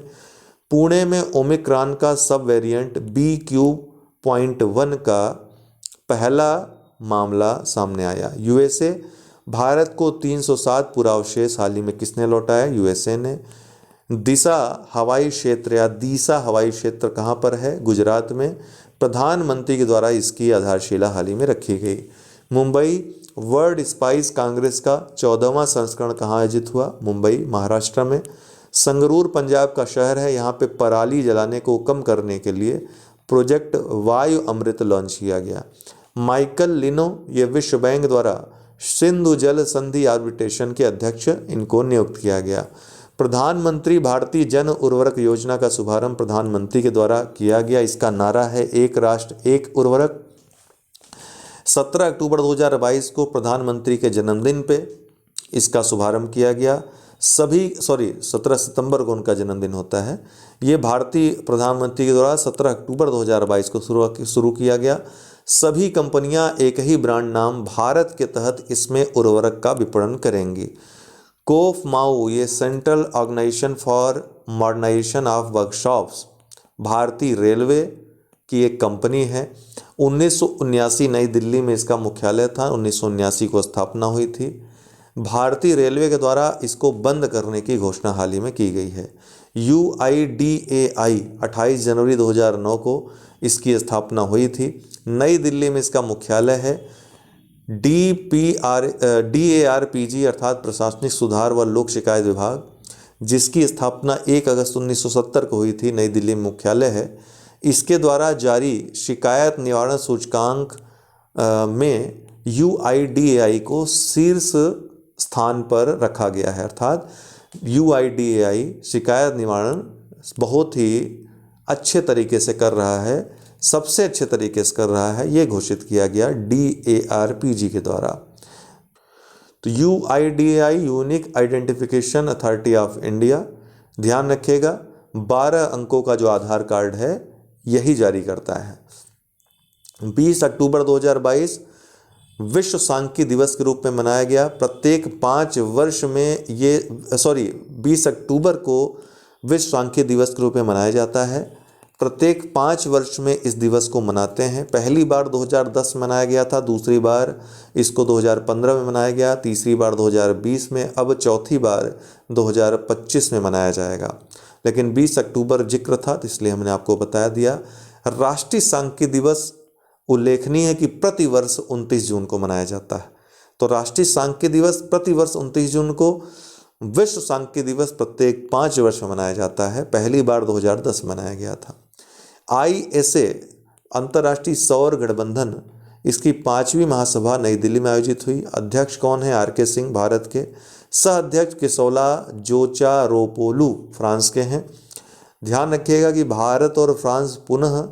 पुणे में ओमिक्रॉन का सब वेरिएंट BQ.1 का पहला मामला सामने आया। USA, भारत को 307 पुरावशेष हाल ही में किसने लौटाया? यूएसए ने। दिशा हवाई क्षेत्र या दीसा हवाई क्षेत्र कहाँ पर है? गुजरात में। प्रधानमंत्री के द्वारा इसकी आधारशिला हाल ही में रखी गई। मुंबई वर्ल्ड स्पाइस कांग्रेस का 14वां संस्करण कहाँ आयोजित हुआ? मुंबई, महाराष्ट्र में। संगरूर पंजाब का शहर है, यहाँ पे पराली जलाने को कम करने के लिए प्रोजेक्ट वायु अमृत लॉन्च किया गया। माइकल लिनो ये विश्व बैंक द्वारा सिंधु जल संधि आर्बिट्रेशन के अध्यक्ष इनको नियुक्त किया गया। प्रधानमंत्री भारतीय जन उर्वरक योजना का शुभारंभ प्रधानमंत्री के द्वारा किया गया। इसका नारा है एक राष्ट्र एक उर्वरक। 17 अक्टूबर 2022 को प्रधानमंत्री के जन्मदिन पे इसका शुभारंभ किया गया। 17 सितंबर को उनका जन्मदिन होता है। ये भारतीय प्रधानमंत्री के द्वारा 17 अक्टूबर 2022 को शुरू किया गया। सभी कंपनियां एक ही ब्रांड नाम भारत के तहत इसमें उर्वरक का विपणन करेंगी। कोफ माउ ये central organisation for modernisation of workshops भारतीय रेलवे की एक कंपनी है। 1979 नई दिल्ली में इसका मुख्यालय था। 1979 को स्थापना हुई थी। भारतीय रेलवे के द्वारा इसको बंद करने की घोषणा हाल ही में की गई है। UIDAI 28 जनवरी 2009 को इसकी स्थापना हुई थी। नई दिल्ली में इसका मुख्यालय है। DARPG अर्थात प्रशासनिक सुधार व लोक शिकायत विभाग, जिसकी स्थापना 1 अगस्त 1970 को हुई थी, नई दिल्ली में मुख्यालय है। इसके द्वारा जारी शिकायत निवारण सूचकांक में UIDAI को शीर्ष स्थान पर रखा गया है। अर्थात UIDAI शिकायत निवारण बहुत ही अच्छे तरीके से कर रहा है, सबसे अच्छे तरीके से कर रहा है, ये घोषित किया गया DARPG के द्वारा। तो UIDAI unique identification authority of India, ध्यान रखिएगा 12 अंकों का जो आधार कार्ड है यही जारी करता है। 20 अक्टूबर 2022 विश्व सांख्यिकी दिवस के रूप में मनाया गया। प्रत्येक 5 वर्ष में 20 अक्टूबर को विश्व सांख्यिकी दिवस के रूप में मनाया जाता है। प्रत्येक 5 वर्ष में इस दिवस को मनाते हैं। पहली बार 2010 में मनाया गया था, दूसरी बार इसको 2015 में मनाया गया, तीसरी बार 2020 में, अब चौथी बार 2025 में मनाया जाएगा। लेकिन 20 अक्टूबर जिक्र था तो इसलिए हमने आपको बता दिया। राष्ट्रीय सांख्यिकी दिवस उल्लेखनीय है कि प्रतिवर्ष 29 जून को मनाया जाता है। तो राष्ट्रीय सांख्यिकी दिवस प्रतिवर्ष 29 जून को, विश्व सांख्यिकी दिवस प्रत्येक 5 वर्ष में मनाया जाता है। पहली बार 2010 में मनाया गया था। ISA अंतर्राष्ट्रीय सौर गठबंधन, इसकी 5वीं महासभा नई दिल्ली में आयोजित हुई। अध्यक्ष कौन है? RK सिंह भारत के। सह अध्यक्ष किसोला जोचारोपोलू फ्रांस के हैं। ध्यान रखिएगा कि भारत और फ्रांस पुनः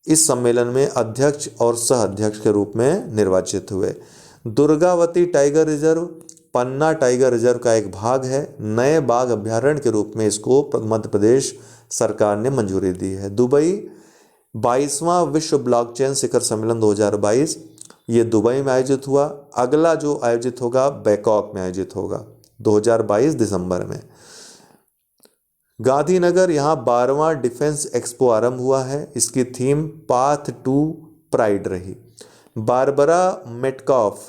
इस सम्मेलन में अध्यक्ष और सह अध्यक्ष के रूप में निर्वाचित हुए। दुर्गावती टाइगर रिजर्व पन्ना टाइगर रिजर्व का एक भाग है। नए बाघ अभ्यारण्य के रूप में इसको मध्य प्रदेश सरकार ने मंजूरी दी है। दुबई 22वां विश्व ब्लॉकचेन शिखर सम्मेलन 2022 ये दुबई में आयोजित हुआ। अगला जो आयोजित होगा बैंकॉक में आयोजित होगा 2022 दिसंबर में। गांधीनगर यहाँ 12वां डिफेंस एक्सपो आरंभ हुआ है। इसकी थीम पाथ टू प्राइड रही। बारबरा मेटकॉफ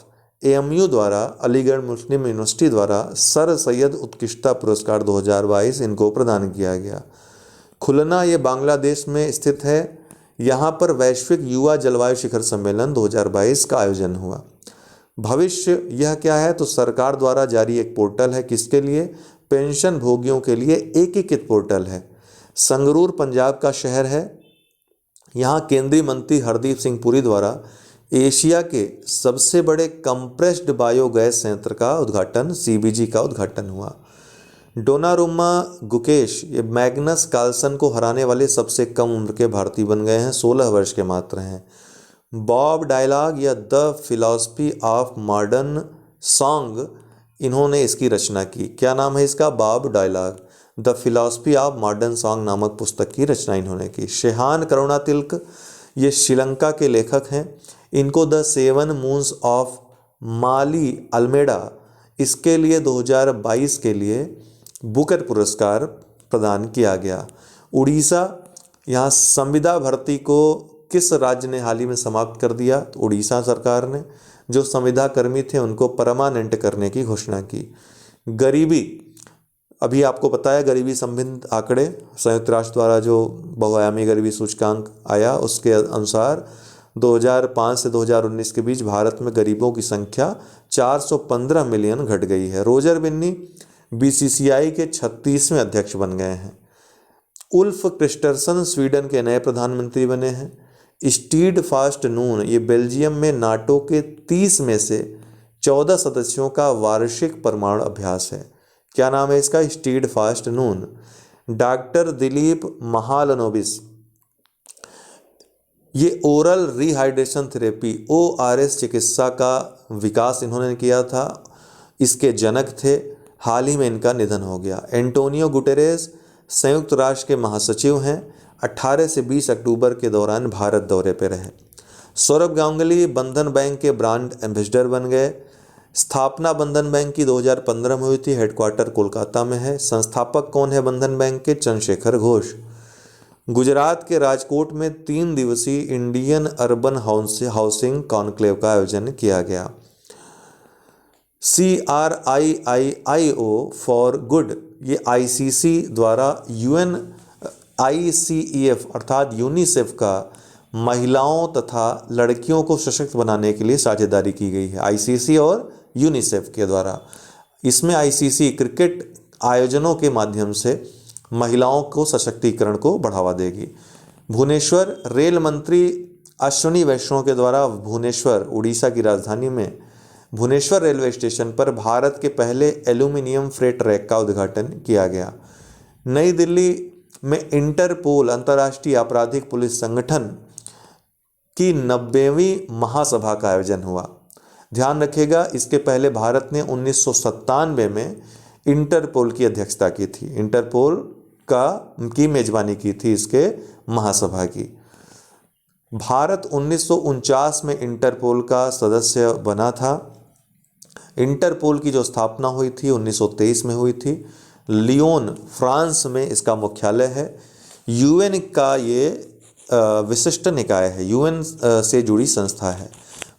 AMU द्वारा, अलीगढ़ मुस्लिम यूनिवर्सिटी द्वारा सर सैयद उत्कृष्टता पुरस्कार 2022 इनको प्रदान किया गया। खुलना ये बांग्लादेश में स्थित है। यहाँ पर वैश्विक युवा जलवायु शिखर सम्मेलन 2022 का आयोजन हुआ। भविष्य यह क्या है? तो सरकार द्वारा जारी एक पोर्टल है। किसके लिए? पेंशन भोगियों के लिए एकीकृत पोर्टल है। संगरूर पंजाब का शहर है। यहाँ केंद्रीय मंत्री हरदीप सिंह पुरी द्वारा एशिया के सबसे बड़े कंप्रेस्ड बायोगैस संयंत्र का उद्घाटन, CBG का उद्घाटन हुआ। डोनारुमा गुकेश ये मैग्नस कार्लसन को हराने वाले सबसे कम उम्र के भारतीय बन गए हैं। 16 वर्ष के मात्र हैं। बॉब डायलॉग या the philosophy of modern song, इन्होंने इसकी रचना की। क्या नाम है इसका? Bob Dylan. The philosophy of modern song नामक पुस्तक की रचना इन्होंने की। शेहान करुणातिलक ये श्रीलंका के लेखक हैं। इनको the 7 moons of Maali Almeida, इसके लिए 2022 के लिए बुकर पुरस्कार प्रदान किया गया। उड़ीसा, यहाँ संविदा भर्ती को किस राज्य ने हाल ही में समाप्त कर दिया? तो उड़ीसा सरकार ने। जो संविदा कर्मी थे उनको परमानेंट करने की घोषणा की। गरीबी, अभी आपको पता है गरीबी संबंधित आंकड़े संयुक्त राष्ट्र द्वारा जो बहुआयामी गरीबी सूचकांक आया उसके अनुसार 2005 से 2019 के बीच भारत में गरीबों की संख्या 415 मिलियन घट गई है। रोजर बिन्नी बीसीसीआई के 36वें अध्यक्ष बन गए हैं। उल्फ क्रिस्टरसन स्वीडन के नए प्रधानमंत्री बने हैं। स्टीड फास्ट नून ये बेल्जियम में नाटो के 30 में से 14 सदस्यों का वार्षिक परमाणु अभ्यास है। क्या नाम है इसका? स्टीड फास्ट नून। डॉक्टर दिलीप महालनोबिस, ये ओरल रिहाइड्रेशन थेरेपी ORS चिकित्सा का विकास इन्होंने किया था, इसके जनक थे। हाल ही में इनका निधन हो गया। एंटोनियो गुटेरेस संयुक्त राष्ट्र के महासचिव हैं। 18 से 20 अक्टूबर के दौरान भारत दौरे पर रहे। सौरभ गांगुली बंधन बैंक के ब्रांड एम्बेसडर बन गए। स्थापना बंधन बैंक की 2015 में हुई थी। हेडक्वार्टर कोलकाता में है। संस्थापक कौन है बंधन बैंक के? चंद्रशेखर घोष। गुजरात के राजकोट में 3 दिवसीय इंडियन अर्बन हाउसिंग कॉन्क्लेव का आयोजन किया गया। CRIIIO फॉर गुड, ये ICC द्वारा UNICEF अर्थात यूनिसेफ का महिलाओं तथा लड़कियों को सशक्त बनाने के लिए साझेदारी की गई है। ICC और यूनिसेफ के द्वारा। इसमें ICC क्रिकेट आयोजनों के माध्यम से महिलाओं को सशक्तिकरण को बढ़ावा देगी। भुवनेश्वर रेल मंत्री अश्विनी वैष्णव के द्वारा भुवनेश्वर उड़ीसा की राजधानी में भुवनेश्वर रेलवे स्टेशन पर भारत के पहले एल्यूमिनियम फ्रेट रैक का उद्घाटन किया गया। नई दिल्ली में इंटरपोल अंतर्राष्ट्रीय आपराधिक पुलिस संगठन की 90वीं महासभा का आयोजन हुआ। ध्यान रखिएगा, इसके पहले भारत ने 1997 में इंटरपोल की अध्यक्षता की थी। इंटरपोल की मेजबानी की थी इसके महासभा की। भारत 1949 में इंटरपोल का सदस्य बना था। इंटरपोल की जो स्थापना हुई थी 1923 में हुई थी। लियोन फ्रांस में इसका मुख्यालय है। UN का ये विशिष्ट निकाय है, UN से जुड़ी संस्था है।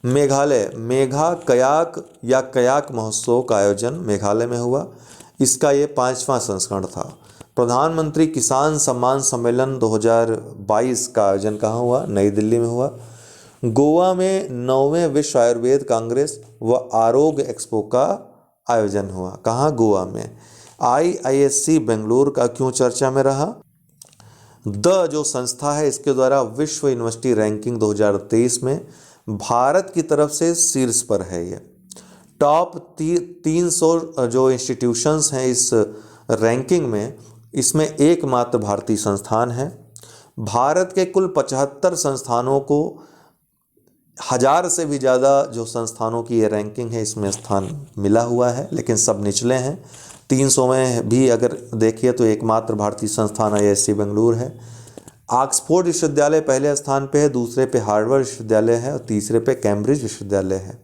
मेघालय मेघा कयाक या कयाक महोत्सव का आयोजन मेघालय में हुआ। इसका ये 5वां संस्करण था। प्रधानमंत्री किसान सम्मान सम्मेलन 2022 का आयोजन कहाँ हुआ? नई दिल्ली में हुआ। गोवा में 9वें विश्व आयुर्वेद कांग्रेस व आरोग्य एक्सपो का आयोजन हुआ। कहाँ? गोवा में। IISc बेंगलुरु का क्यों चर्चा में रहा? जो संस्था है इसके द्वारा विश्व यूनिवर्सिटी रैंकिंग 2023 में भारत की तरफ से शीर्ष पर है। ये टॉप 300 जो इंस्टीट्यूशंस हैं इस रैंकिंग में, इसमें एकमात्र भारतीय संस्थान है। भारत के कुल 75 संस्थानों को 1000 से भी ज़्यादा जो संस्थानों की ये रैंकिंग है इसमें स्थान मिला हुआ है, लेकिन सब निचले हैं। 300 में भी अगर देखिए तो एकमात्र भारतीय संस्थान IISc बेंगलुरु है। ऑक्सफोर्ड विश्वविद्यालय पहले स्थान पे है, दूसरे पे हार्वर्ड विश्वविद्यालय है और तीसरे पे कैम्ब्रिज विश्वविद्यालय है।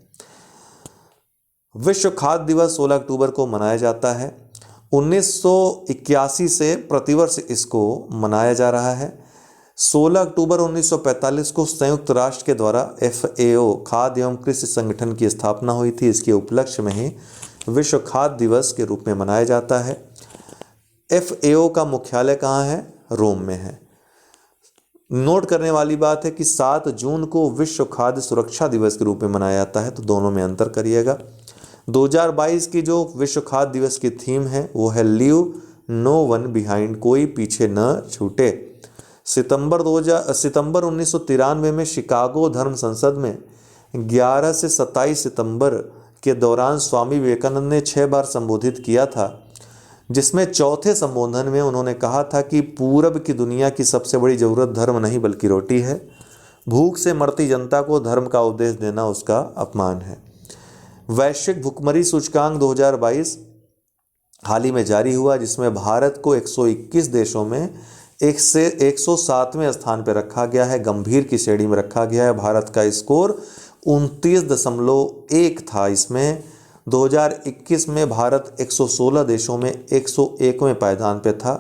विश्व खाद्य दिवस 16 अक्टूबर को मनाया जाता है। 1981 से प्रतिवर्ष इसको मनाया जा रहा है। 16 अक्टूबर 1945 को संयुक्त राष्ट्र के द्वारा FAO खाद्य एवं कृषि संगठन की स्थापना हुई थी। इसके उपलक्ष्य में ही विश्व खाद्य दिवस के रूप में मनाया जाता है। FAO का मुख्यालय कहाँ है? रोम में है। नोट करने वाली बात है कि 7 जून को विश्व खाद्य सुरक्षा दिवस के रूप में मनाया जाता है, तो दोनों में अंतर करिएगा। 2022 की जो विश्व खाद्य दिवस की थीम है वो है लीव नो वन बिहाइंड, कोई पीछे न छूटे। सितंबर 1993 में शिकागो धर्म संसद में 11 से 27 सितंबर के दौरान स्वामी विवेकानंद ने 6 बार संबोधित किया था, जिसमें चौथे संबोधन में उन्होंने कहा था कि पूरब की दुनिया की सबसे बड़ी ज़रूरत धर्म नहीं बल्कि रोटी है। भूख से मरती जनता को धर्म का उपदेश देना उसका अपमान है। वैश्विक भुखमरी सूचकांक 2022 हाल ही में जारी हुआ, जिसमें भारत को 121 देशों में 107वें स्थान पर रखा गया है। गंभीर की श्रेणी में रखा गया है। भारत का स्कोर 29.1 था। इसमें 2021 में भारत 116 देशों में 101वें पायदान पे था,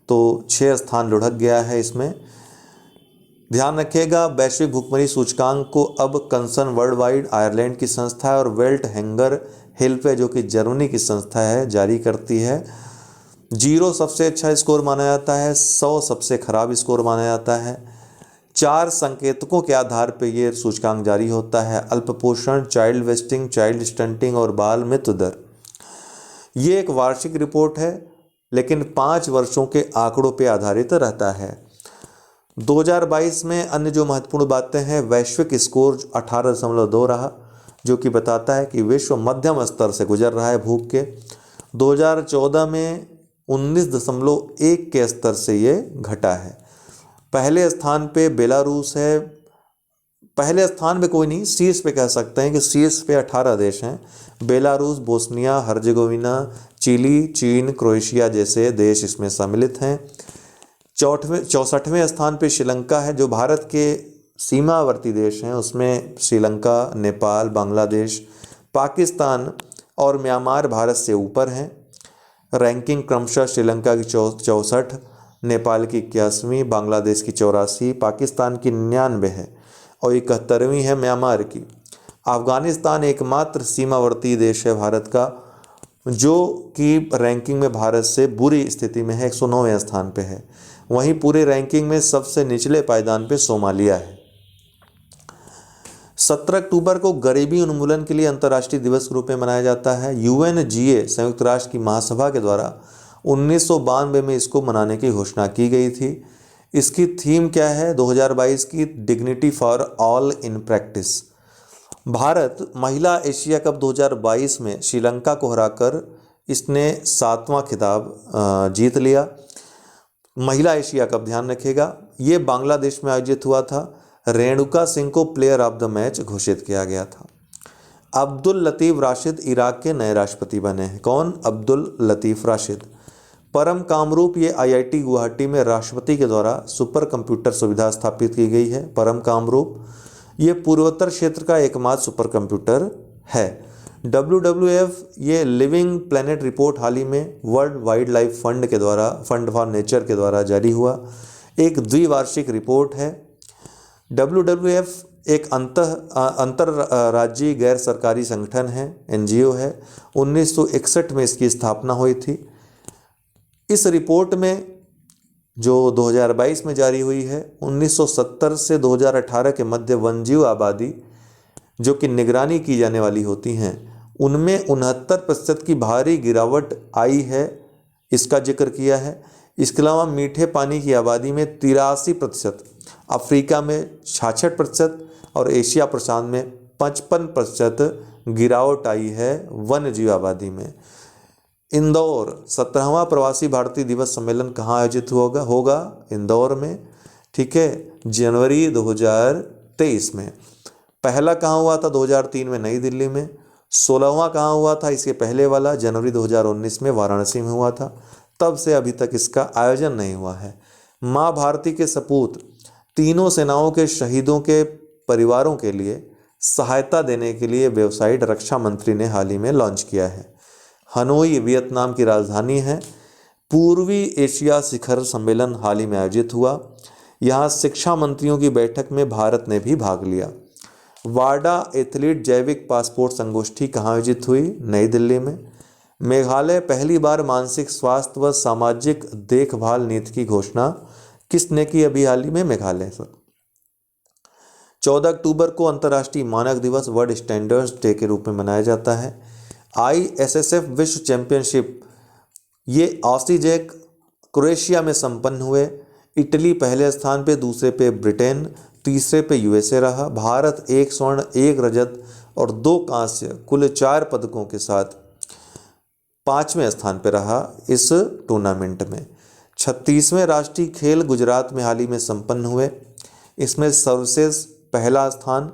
तो 6 स्थान लुढ़क गया है इसमें। ध्यान रखिएगा, वैश्विक भुखमरी सूचकांक को अब कंसर्न वर्ल्ड वाइड, आयरलैंड की संस्था है, और वेल्ट हैंगर हेल्प है जो कि जर्मनी की संस्था है, जारी करती है। 0 सबसे अच्छा स्कोर माना जाता है, 100 सबसे खराब स्कोर माना जाता है। 4 संकेतकों के आधार पर यह सूचकांक जारी होता है: अल्पपोषण, चाइल्ड वेस्टिंग, चाइल्ड स्टंटिंग और बाल मृत्यु दर। ये एक वार्षिक रिपोर्ट है लेकिन 5 वर्षों के आंकड़ों पर आधारित रहता है। 2022 में अन्य जो महत्वपूर्ण बातें हैं, वैश्विक स्कोर 18.2 रहा, जो कि बताता है कि विश्व मध्यम स्तर से गुजर रहा है भूख के। 2014 में 19.1 के स्तर से ये घटा है। पहले स्थान पे बेलारूस है, पहले स्थान पे कोई नहीं, शीर्ष पे कह सकते हैं कि शीर्ष पे 18 देश हैं: बेलारूस, बोस्निया हर्जेगोविना, चिली, चीन, क्रोएशिया जैसे देश इसमें सम्मिलित हैं। 64वें स्थान पे श्रीलंका है, जो भारत के सीमावर्ती देश हैं उसमें श्रीलंका, नेपाल, बांग्लादेश, पाकिस्तान और म्यांमार भारत से ऊपर हैं। रैंकिंग क्रमशः श्रीलंका की 64, नेपाल की 81, बांग्लादेश की 84, पाकिस्तान की 99 है और 71वीं है म्यांमार की। अफगानिस्तान एकमात्र सीमावर्ती देश है भारत का जो कि रैंकिंग में भारत से बुरी स्थिति में है, 109वें स्थान पे है। वहीं पूरे रैंकिंग में सबसे निचले पायदान पे सोमालिया है। 17 अक्टूबर को गरीबी उन्मूलन के लिए अंतर्राष्ट्रीय दिवस के रूप में मनाया जाता है। UNGA संयुक्त राष्ट्र की महासभा के द्वारा 1992 में इसको मनाने की घोषणा की गई थी। इसकी थीम क्या है 2022 की? Dignity for all in practice. Bharat महिला एशिया कप 2022 में श्रीलंका को हराकर इसने 7वां खिताब जीत लिया। महिला एशिया कप, ध्यान रखिएगा, ये बांग्लादेश में आयोजित हुआ था। रेणुका सिंह को प्लेयर ऑफ द मैच घोषित किया गया था। अब्दुल लतीफ़ राशिद इराक के नए राष्ट्रपति बने हैं। कौन? अब्दुल लतीफ़ राशिद। परम कामरूप, ये IIT गुवाहाटी में राष्ट्रपति के द्वारा सुपर कंप्यूटर सुविधा स्थापित की गई है। परम कामरूप ये पूर्वोत्तर क्षेत्र का एकमात्र सुपर कंप्यूटर है। WWF ये लिविंग प्लेनेट रिपोर्ट हाल ही में वर्ल्ड वाइल्ड लाइफ फंड के द्वारा, फंड फॉर नेचर के द्वारा जारी हुआ एक द्विवार्षिक रिपोर्ट है। WWF एक अंतरराज्यीय गैर सरकारी संगठन है, NGO है। 1961 में इसकी स्थापना हुई थी। इस रिपोर्ट में जो 2022 में जारी हुई है, 1970 से 2018 के मध्य वन्यजीव आबादी जो कि निगरानी की जाने वाली होती हैं उनमें 69% की भारी गिरावट आई है, इसका जिक्र किया है। इसके अलावा मीठे पानी की आबादी में 83%, अफ्रीका में 66% और एशिया प्रशांत में 55% गिरावट आई है वन्यजीव आबादी में। इंदौर 17वां प्रवासी भारतीय दिवस सम्मेलन कहाँ आयोजित होगा? इंदौर में, ठीक है, जनवरी 2023 में। पहला कहाँ हुआ था? 2003 में नई दिल्ली में। 16वां कहाँ हुआ था? इसके पहले वाला जनवरी 2019 में वाराणसी में हुआ था। तब से अभी तक इसका आयोजन नहीं हुआ है। माँ भारती के सपूत तीनों सेनाओं के शहीदों के परिवारों के लिए सहायता देने के लिए वेबसाइट रक्षा मंत्री ने हाल ही में लॉन्च किया है। हनोई वियतनाम की राजधानी है। पूर्वी एशिया शिखर सम्मेलन हाल ही में आयोजित हुआ। यहाँ शिक्षा मंत्रियों की बैठक में भारत ने भी भाग लिया। वाडा एथलीट जैविक पासपोर्ट संगोष्ठी कहाँ आयोजित हुई? नई दिल्ली में। मेघालय पहली बार मानसिक स्वास्थ्य व सामाजिक देखभाल नीति की घोषणा किसने की? अभी हाल ही में मेघालय से। 14 अक्टूबर को अंतर्राष्ट्रीय मानक दिवस वर्ल्ड स्टैंडर्ड्स डे के रूप में मनाया जाता है। ISSF विश्व चैंपियनशिप ये ऑसीजैक क्रोएशिया में संपन्न हुए। इटली पहले स्थान पे, दूसरे पे ब्रिटेन, तीसरे पे USA रहा। भारत 1 स्वर्ण, 1 रजत और 2 कांस्य, कुल 4 पदकों के साथ 5वें स्थान पे रहा इस टूर्नामेंट में। 36वें राष्ट्रीय खेल गुजरात में हाल ही में संपन्न हुए। इसमें सर्वश्रेष्ठ पहला स्थान,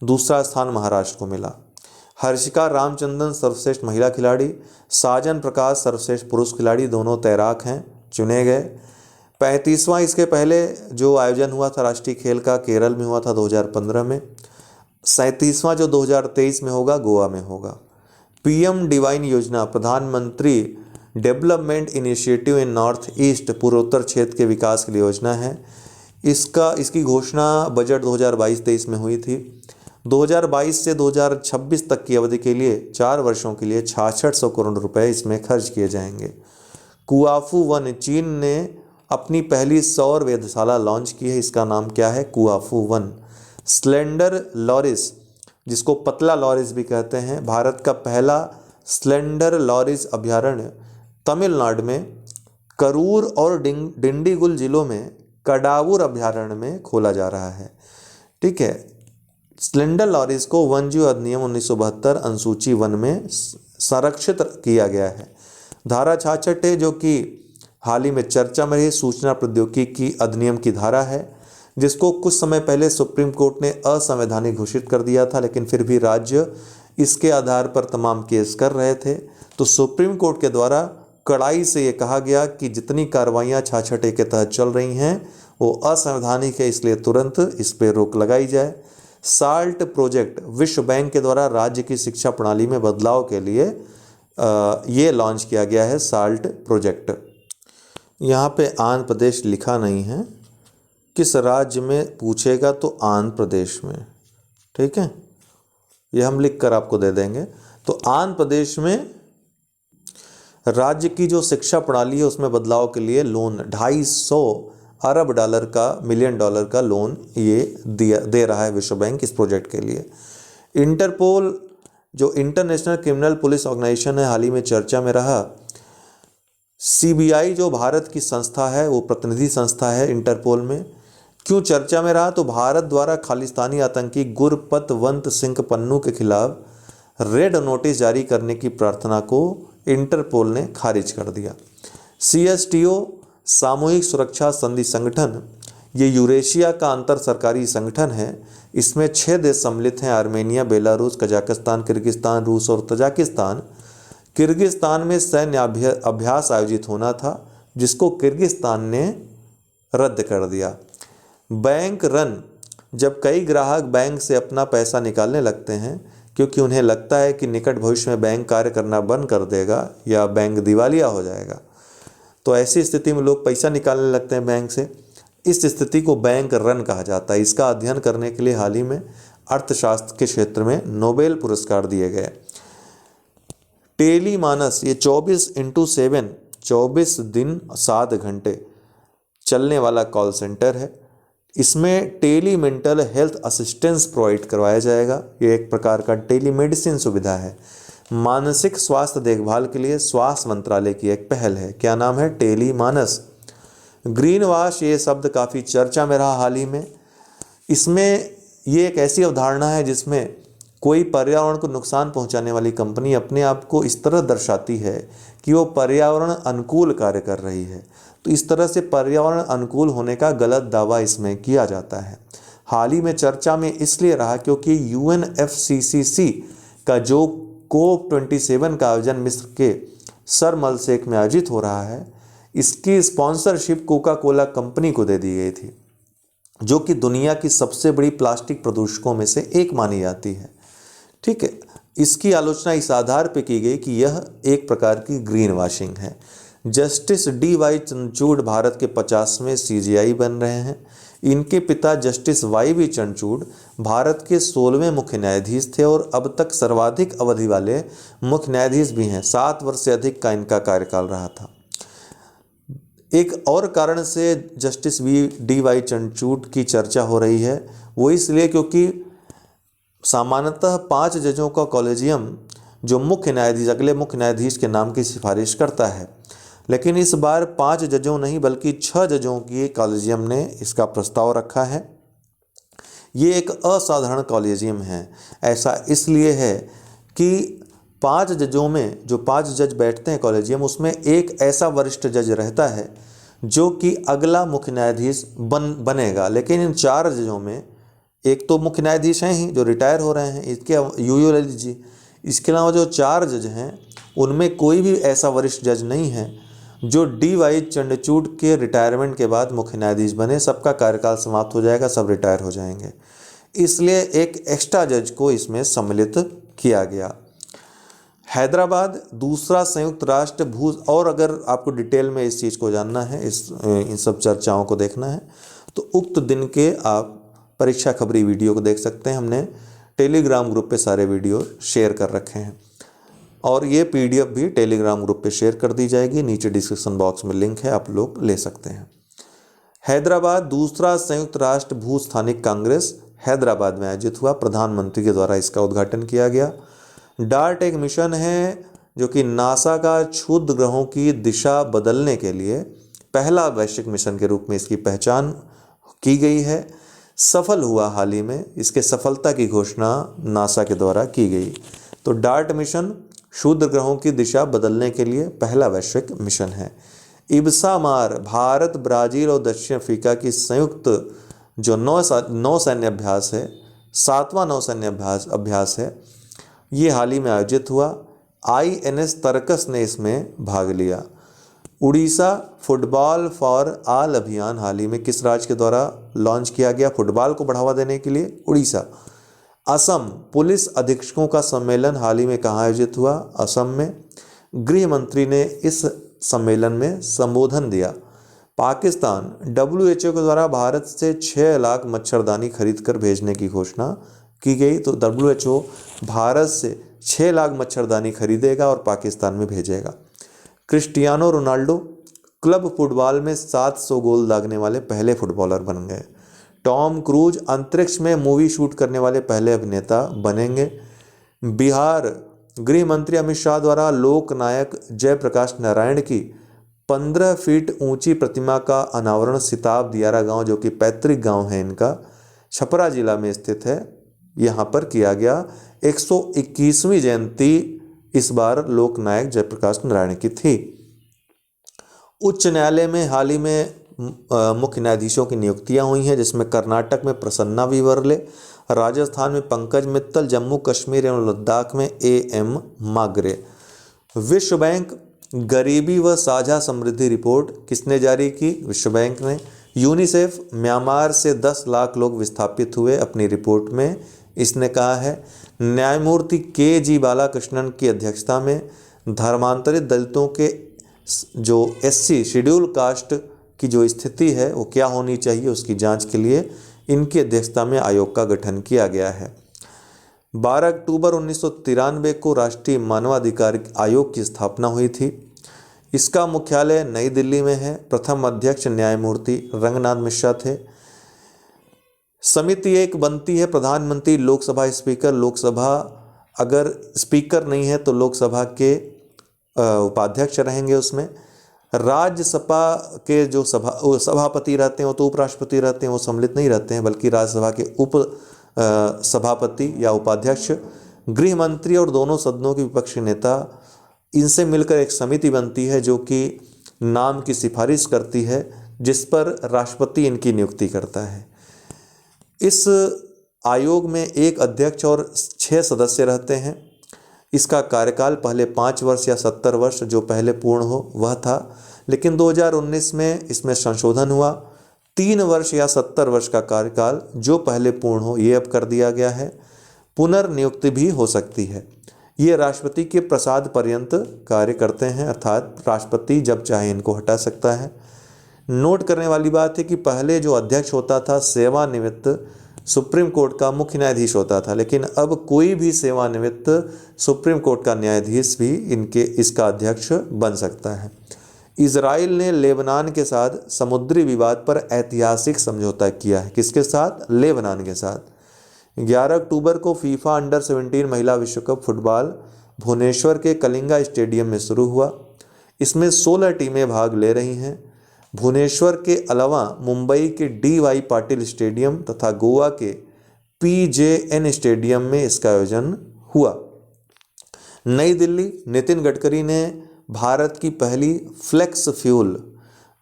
दूसरा स्थान महाराष्ट्र को मिला। हर्षिका रामचंद्रन सर्वश्रेष्ठ महिला खिलाड़ी, साजन प्रकाश सर्वश्रेष्ठ पुरुष खिलाड़ी, दोनों तैराक हैं, चुने गए। 35वां इसके पहले जो आयोजन हुआ था राष्ट्रीय खेल का, केरल में हुआ था 2015 में। 37वां जो 2023 में होगा, गोवा में होगा। PM डिवाइन योजना प्रधानमंत्री development initiative in north east, पूर्वोत्तर क्षेत्र के विकास के लिए योजना है। इसकी घोषणा बजट 2022-23 में हुई थी। 2022 से 2026 तक की अवधि के लिए 4 वर्षों के लिए 6600 करोड़ रुपए इसमें खर्च किए जाएंगे। कुआफू वन, चीन ने अपनी पहली सौर वेधशाला लॉन्च की है, इसका नाम क्या है? कुआफू वन। स्लेंडर लॉरिस, जिसको पतला लॉरिस भी कहते हैं, भारत का पहला स्लेंडर लॉरिस अभयारण्य तमिलनाडु में करूर और डिंडीगुल जिलों में कडावूर अभयारण्य में खोला जा रहा है। ठीक है। स्लेंडर लॉरिस को वन्यजीव अधिनियम 1972 अनुसूची वन में संरक्षित किया गया है। धारा 66 है, जो कि हाल ही में चर्चा में रही सूचना प्रौद्योगिकी अधिनियम की धारा है, जिसको कुछ समय पहले सुप्रीम कोर्ट ने असंवैधानिक घोषित कर दिया था, लेकिन फिर भी राज्य इसके आधार पर तमाम केस कर रहे थे। तो सुप्रीम कोर्ट के द्वारा कड़ाई से ये कहा गया कि जितनी कार्रवाइयाँ 66 के तहत चल रही हैं वो असंवैधानिक है, इसलिए तुरंत इस पर रोक लगाई जाए। साल्ट प्रोजेक्ट, विश्व बैंक के द्वारा राज्य की शिक्षा प्रणाली में बदलाव के लिए ये लॉन्च किया गया है, साल्ट प्रोजेक्ट। यहाँ पे आंध्र प्रदेश लिखा नहीं है, किस राज्य में पूछेगा तो आंध्र प्रदेश में। ठीक है, ये हम लिख कर आपको दे देंगे। तो आंध्र प्रदेश में राज्य की जो शिक्षा प्रणाली है उसमें बदलाव के लिए लोन 250 अरब डॉलर का, मिलियन डॉलर का लोन ये दे रहा है विश्व बैंक इस प्रोजेक्ट के लिए। इंटरपोल, जो इंटरनेशनल क्रिमिनल पुलिस ऑर्गेनाइजेशन है, हाल ही में चर्चा में रहा। सीबीआई जो भारत की संस्था है, वो प्रतिनिधि संस्था है इंटरपोल में। क्यों चर्चा में रहा? तो भारत द्वारा खालिस्तानी आतंकी गुरपतवंत सिंह पन्नू के खिलाफ रेड नोटिस जारी करने की प्रार्थना को इंटरपोल ने खारिज कर दिया। CSTO, सामूहिक सुरक्षा संधि संगठन, ये यूरेशिया का अंतर सरकारी संगठन है। इसमें 6 देश सम्मिलित हैं: आर्मेनिया, बेलारूस, कजाकिस्तान, किर्गिस्तान, रूस और तजाकिस्तान। किर्गिस्तान में सैन्य अभ्यास आयोजित होना था, जिसको किर्गिस्तान ने रद्द कर दिया। बैंक रन, जब कई ग्राहक बैंक से अपना पैसा निकालने लगते हैं क्योंकि उन्हें लगता है कि निकट भविष्य में बैंक कार्य करना बंद कर देगा या बैंक दिवालिया हो जाएगा, तो ऐसी स्थिति में लोग पैसा निकालने लगते हैं बैंक से। इस स्थिति को बैंक रन कहा जाता है। इसका अध्ययन करने के लिए हाल ही में अर्थशास्त्र के क्षेत्र में नोबेल पुरस्कार दिए गए। टेलीमानस, ये 24x7, 24 दिन 7 घंटे चलने वाला कॉल सेंटर है। इसमें tele mental health assistance provide करवाया जाएगा। ये एक प्रकार का टेली मेडिसिन सुविधा है। मानसिक स्वास्थ्य देखभाल के लिए स्वास्थ्य मंत्रालय की एक पहल है। क्या नाम है? टेली मानस। ग्रीन वॉश, ये शब्द काफ़ी चर्चा में रहा हाल ही में। इसमें ये एक ऐसी अवधारणा है जिसमें कोई पर्यावरण को नुकसान पहुंचाने वाली कंपनी अपने आप को इस तरह दर्शाती है कि वो पर्यावरण अनुकूल कार्य कर रही है। तो इस तरह से पर्यावरण अनुकूल होने का गलत दावा इसमें किया जाता है। हाल ही में चर्चा में इसलिए रहा क्योंकि UNFCCC का जो COP27 का आयोजन मिस्र के शर्म अल शेख में आयोजित हो रहा है, इसकी स्पॉन्सरशिप कोका कोला कंपनी को दे दी गई थी, जो कि दुनिया की सबसे बड़ी प्लास्टिक प्रदूषकों में से एक मानी जाती है। ठीक है, इसकी आलोचना इस आधार पर की गई कि यह एक प्रकार की ग्रीन वॉशिंग है। जस्टिस DY चंद्रचूड़ भारत के 50वें CJI बन रहे हैं। इनके पिता जस्टिस YV चंद्रचूड़ भारत के 16वें मुख्य न्यायाधीश थे और अब तक सर्वाधिक अवधि वाले मुख्य न्यायाधीश भी हैं। 7 वर्ष से अधिक का इनका कार्यकाल रहा था। एक और कारण से जस्टिस DY चंद्रचूड़ की चर्चा हो रही है, वो इसलिए क्योंकि सामान्यतः 5 जजों का कॉलेजियम जो मुख्य न्यायाधीश, अगले मुख्य न्यायाधीश के नाम की सिफारिश करता है, लेकिन इस बार 5 जजों नहीं बल्कि 6 जजों की कॉलेजियम ने इसका प्रस्ताव रखा है। ये एक असाधारण कॉलेजियम है। ऐसा इसलिए है कि 5 जजों में जो 5 जज बैठते हैं कॉलेजियम, उसमें एक ऐसा वरिष्ठ जज रहता है जो कि अगला मुख्य न्यायाधीश बनेगा। लेकिन इन 4 जजों में एक तो मुख्य न्यायाधीश हैं ही जो रिटायर हो रहे हैं, इसके UU ललित जी। इसके अलावा जो 4 जज हैं उनमें कोई भी ऐसा वरिष्ठ जज नहीं है जो DY चंद्रचूड़ के रिटायरमेंट के बाद मुख्य न्यायाधीश बने। सबका कार्यकाल समाप्त हो जाएगा, सब रिटायर हो जाएंगे। इसलिए एक एक्स्ट्रा जज को इसमें सम्मिलित किया गया। हैदराबाद दूसरा संयुक्त राष्ट्र और अगर आपको डिटेल में इस चीज़ को जानना है, इन सब चर्चाओं को देखना है, तो उक्त दिन के आप परीक्षा खबरी वीडियो को देख सकते हैं। हमने टेलीग्राम ग्रुप पे सारे वीडियो शेयर कर रखे हैं और ये पीडीएफ भी टेलीग्राम ग्रुप पे शेयर कर दी जाएगी। नीचे डिस्क्रिप्शन बॉक्स में लिंक है, आप लोग ले सकते हैं। हैदराबाद दूसरा संयुक्त राष्ट्र भू स्थानिक कांग्रेस हैदराबाद में आयोजित हुआ। प्रधानमंत्री के द्वारा इसका उद्घाटन किया गया। डार्ट एक मिशन है जो कि नासा का क्षुद्र ग्रहों की दिशा बदलने के लिए पहला वैश्विक मिशन के रूप में इसकी पहचान की गई है। सफल हुआ हाल ही में, इसके सफलता की घोषणा नासा के द्वारा की गई। तो डार्ट मिशन क्षुद्र ग्रहों की दिशा बदलने के लिए पहला वैश्विक मिशन है। इब्सामार भारत, ब्राज़ील और दक्षिण अफ्रीका की संयुक्त जो नौसैन्य अभ्यास है, 7वां नौसैन्य अभ्यास है, ये हाल ही में आयोजित हुआ। INS तरकस ने इसमें भाग लिया। उड़ीसा फुटबॉल फॉर ऑल अभियान हाल ही में किस राज्य के द्वारा लॉन्च किया गया? फुटबॉल को बढ़ावा देने के लिए उड़ीसा। असम पुलिस अधीक्षकों का सम्मेलन हाल ही में कहाँ आयोजित हुआ? असम में। गृह मंत्री ने इस सम्मेलन में संबोधन दिया। पाकिस्तान WHO के द्वारा भारत से 6 लाख मच्छरदानी खरीद कर भेजने की घोषणा की गई। तो WHO भारत से 6 लाख मच्छरदानी खरीदेगा और पाकिस्तान में भेजेगा। क्रिस्टियानो रोनाल्डो क्लब फुटबॉल में 700 गोल दागने वाले पहले फुटबॉलर बन गए। टॉम क्रूज अंतरिक्ष में मूवी शूट करने वाले पहले अभिनेता बनेंगे। बिहार गृह मंत्री अमित शाह द्वारा लोकनायक जयप्रकाश नारायण की 15 फीट ऊंची प्रतिमा का अनावरण सिताब दियारा गांव, जो कि पैतृक गांव है इनका, छपरा जिला में स्थित है, यहाँ पर किया गया। 121वीं जयंती इस बार लोकनायक जयप्रकाश नारायण की थी। उच्च न्यायालय में हाल ही में मुख्य न्यायाधीशों की नियुक्तियां हुई हैं, जिसमें कर्नाटक में प्रसन्ना विवर्ले, राजस्थान में पंकज मित्तल, जम्मू कश्मीर एवं लद्दाख में AM मागरे। विश्व बैंक गरीबी व साझा समृद्धि रिपोर्ट किसने जारी की? विश्व बैंक ने। यूनिसेफ म्यांमार से 10 लाख लोग विस्थापित हुए, अपनी रिपोर्ट में इसने कहा है। न्यायमूर्ति KG बालाकृष्णन की अध्यक्षता में धर्मांतरित दलितों के जो SC शेड्यूल कास्ट की जो स्थिति है वो क्या होनी चाहिए, उसकी जांच के लिए इनकी अध्यक्षता में आयोग का गठन किया गया है। 12 अक्टूबर 1993 को राष्ट्रीय मानवाधिकार आयोग की स्थापना हुई थी। इसका मुख्यालय नई दिल्ली में है। प्रथम अध्यक्ष न्यायमूर्ति रंगनाथ मिश्रा थे। समिति एक बनती है, प्रधानमंत्री, लोकसभा स्पीकर। लोकसभा अगर स्पीकर नहीं है तो लोकसभा के उपाध्यक्ष रहेंगे उसमें। राज्यसभा के जो सभापति रहते हैं वो तो उपराष्ट्रपति रहते हैं, वो सम्मिलित नहीं रहते हैं, बल्कि राज्यसभा के उप सभापति या उपाध्यक्ष, गृह मंत्री और दोनों सदनों के विपक्षी नेता, इनसे मिलकर एक समिति बनती है जो कि नाम की सिफारिश करती है, जिस पर राष्ट्रपति इनकी नियुक्ति करता है। इस आयोग में एक अध्यक्ष और 6 सदस्य रहते हैं। इसका कार्यकाल पहले 5 वर्ष या 70 वर्ष जो पहले पूर्ण हो वह था, लेकिन 2019 में इसमें संशोधन हुआ। 3 वर्ष या 70 वर्ष का कार्यकाल जो पहले पूर्ण हो ये अब कर दिया गया है। पुनर्नियुक्ति भी हो सकती है। ये राष्ट्रपति के प्रसाद पर्यंत कार्य करते हैं, अर्थात राष्ट्रपति जब चाहे इनको हटा सकता है। नोट करने वाली बात है कि पहले जो अध्यक्ष होता था सेवानिवृत्त सुप्रीम कोर्ट का मुख्य न्यायाधीश होता था, लेकिन अब कोई भी सेवानिवृत्त सुप्रीम कोर्ट का न्यायाधीश भी इसका अध्यक्ष बन सकता है। इजराइल ने लेबनान के साथ समुद्री विवाद पर ऐतिहासिक समझौता किया है। किसके साथ? लेबनान के साथ। 11 अक्टूबर को फीफा अंडर 17 महिला विश्व कप फुटबॉल भुवनेश्वर के कलिंगा स्टेडियम में शुरू हुआ। इसमें 16 टीमें भाग ले रही हैं। भुवनेश्वर के अलावा मुंबई के DY पाटिल स्टेडियम तथा गोवा के PJN स्टेडियम में इसका आयोजन हुआ। नई दिल्ली, नितिन गडकरी ने भारत की पहली फ्लेक्स फ्यूल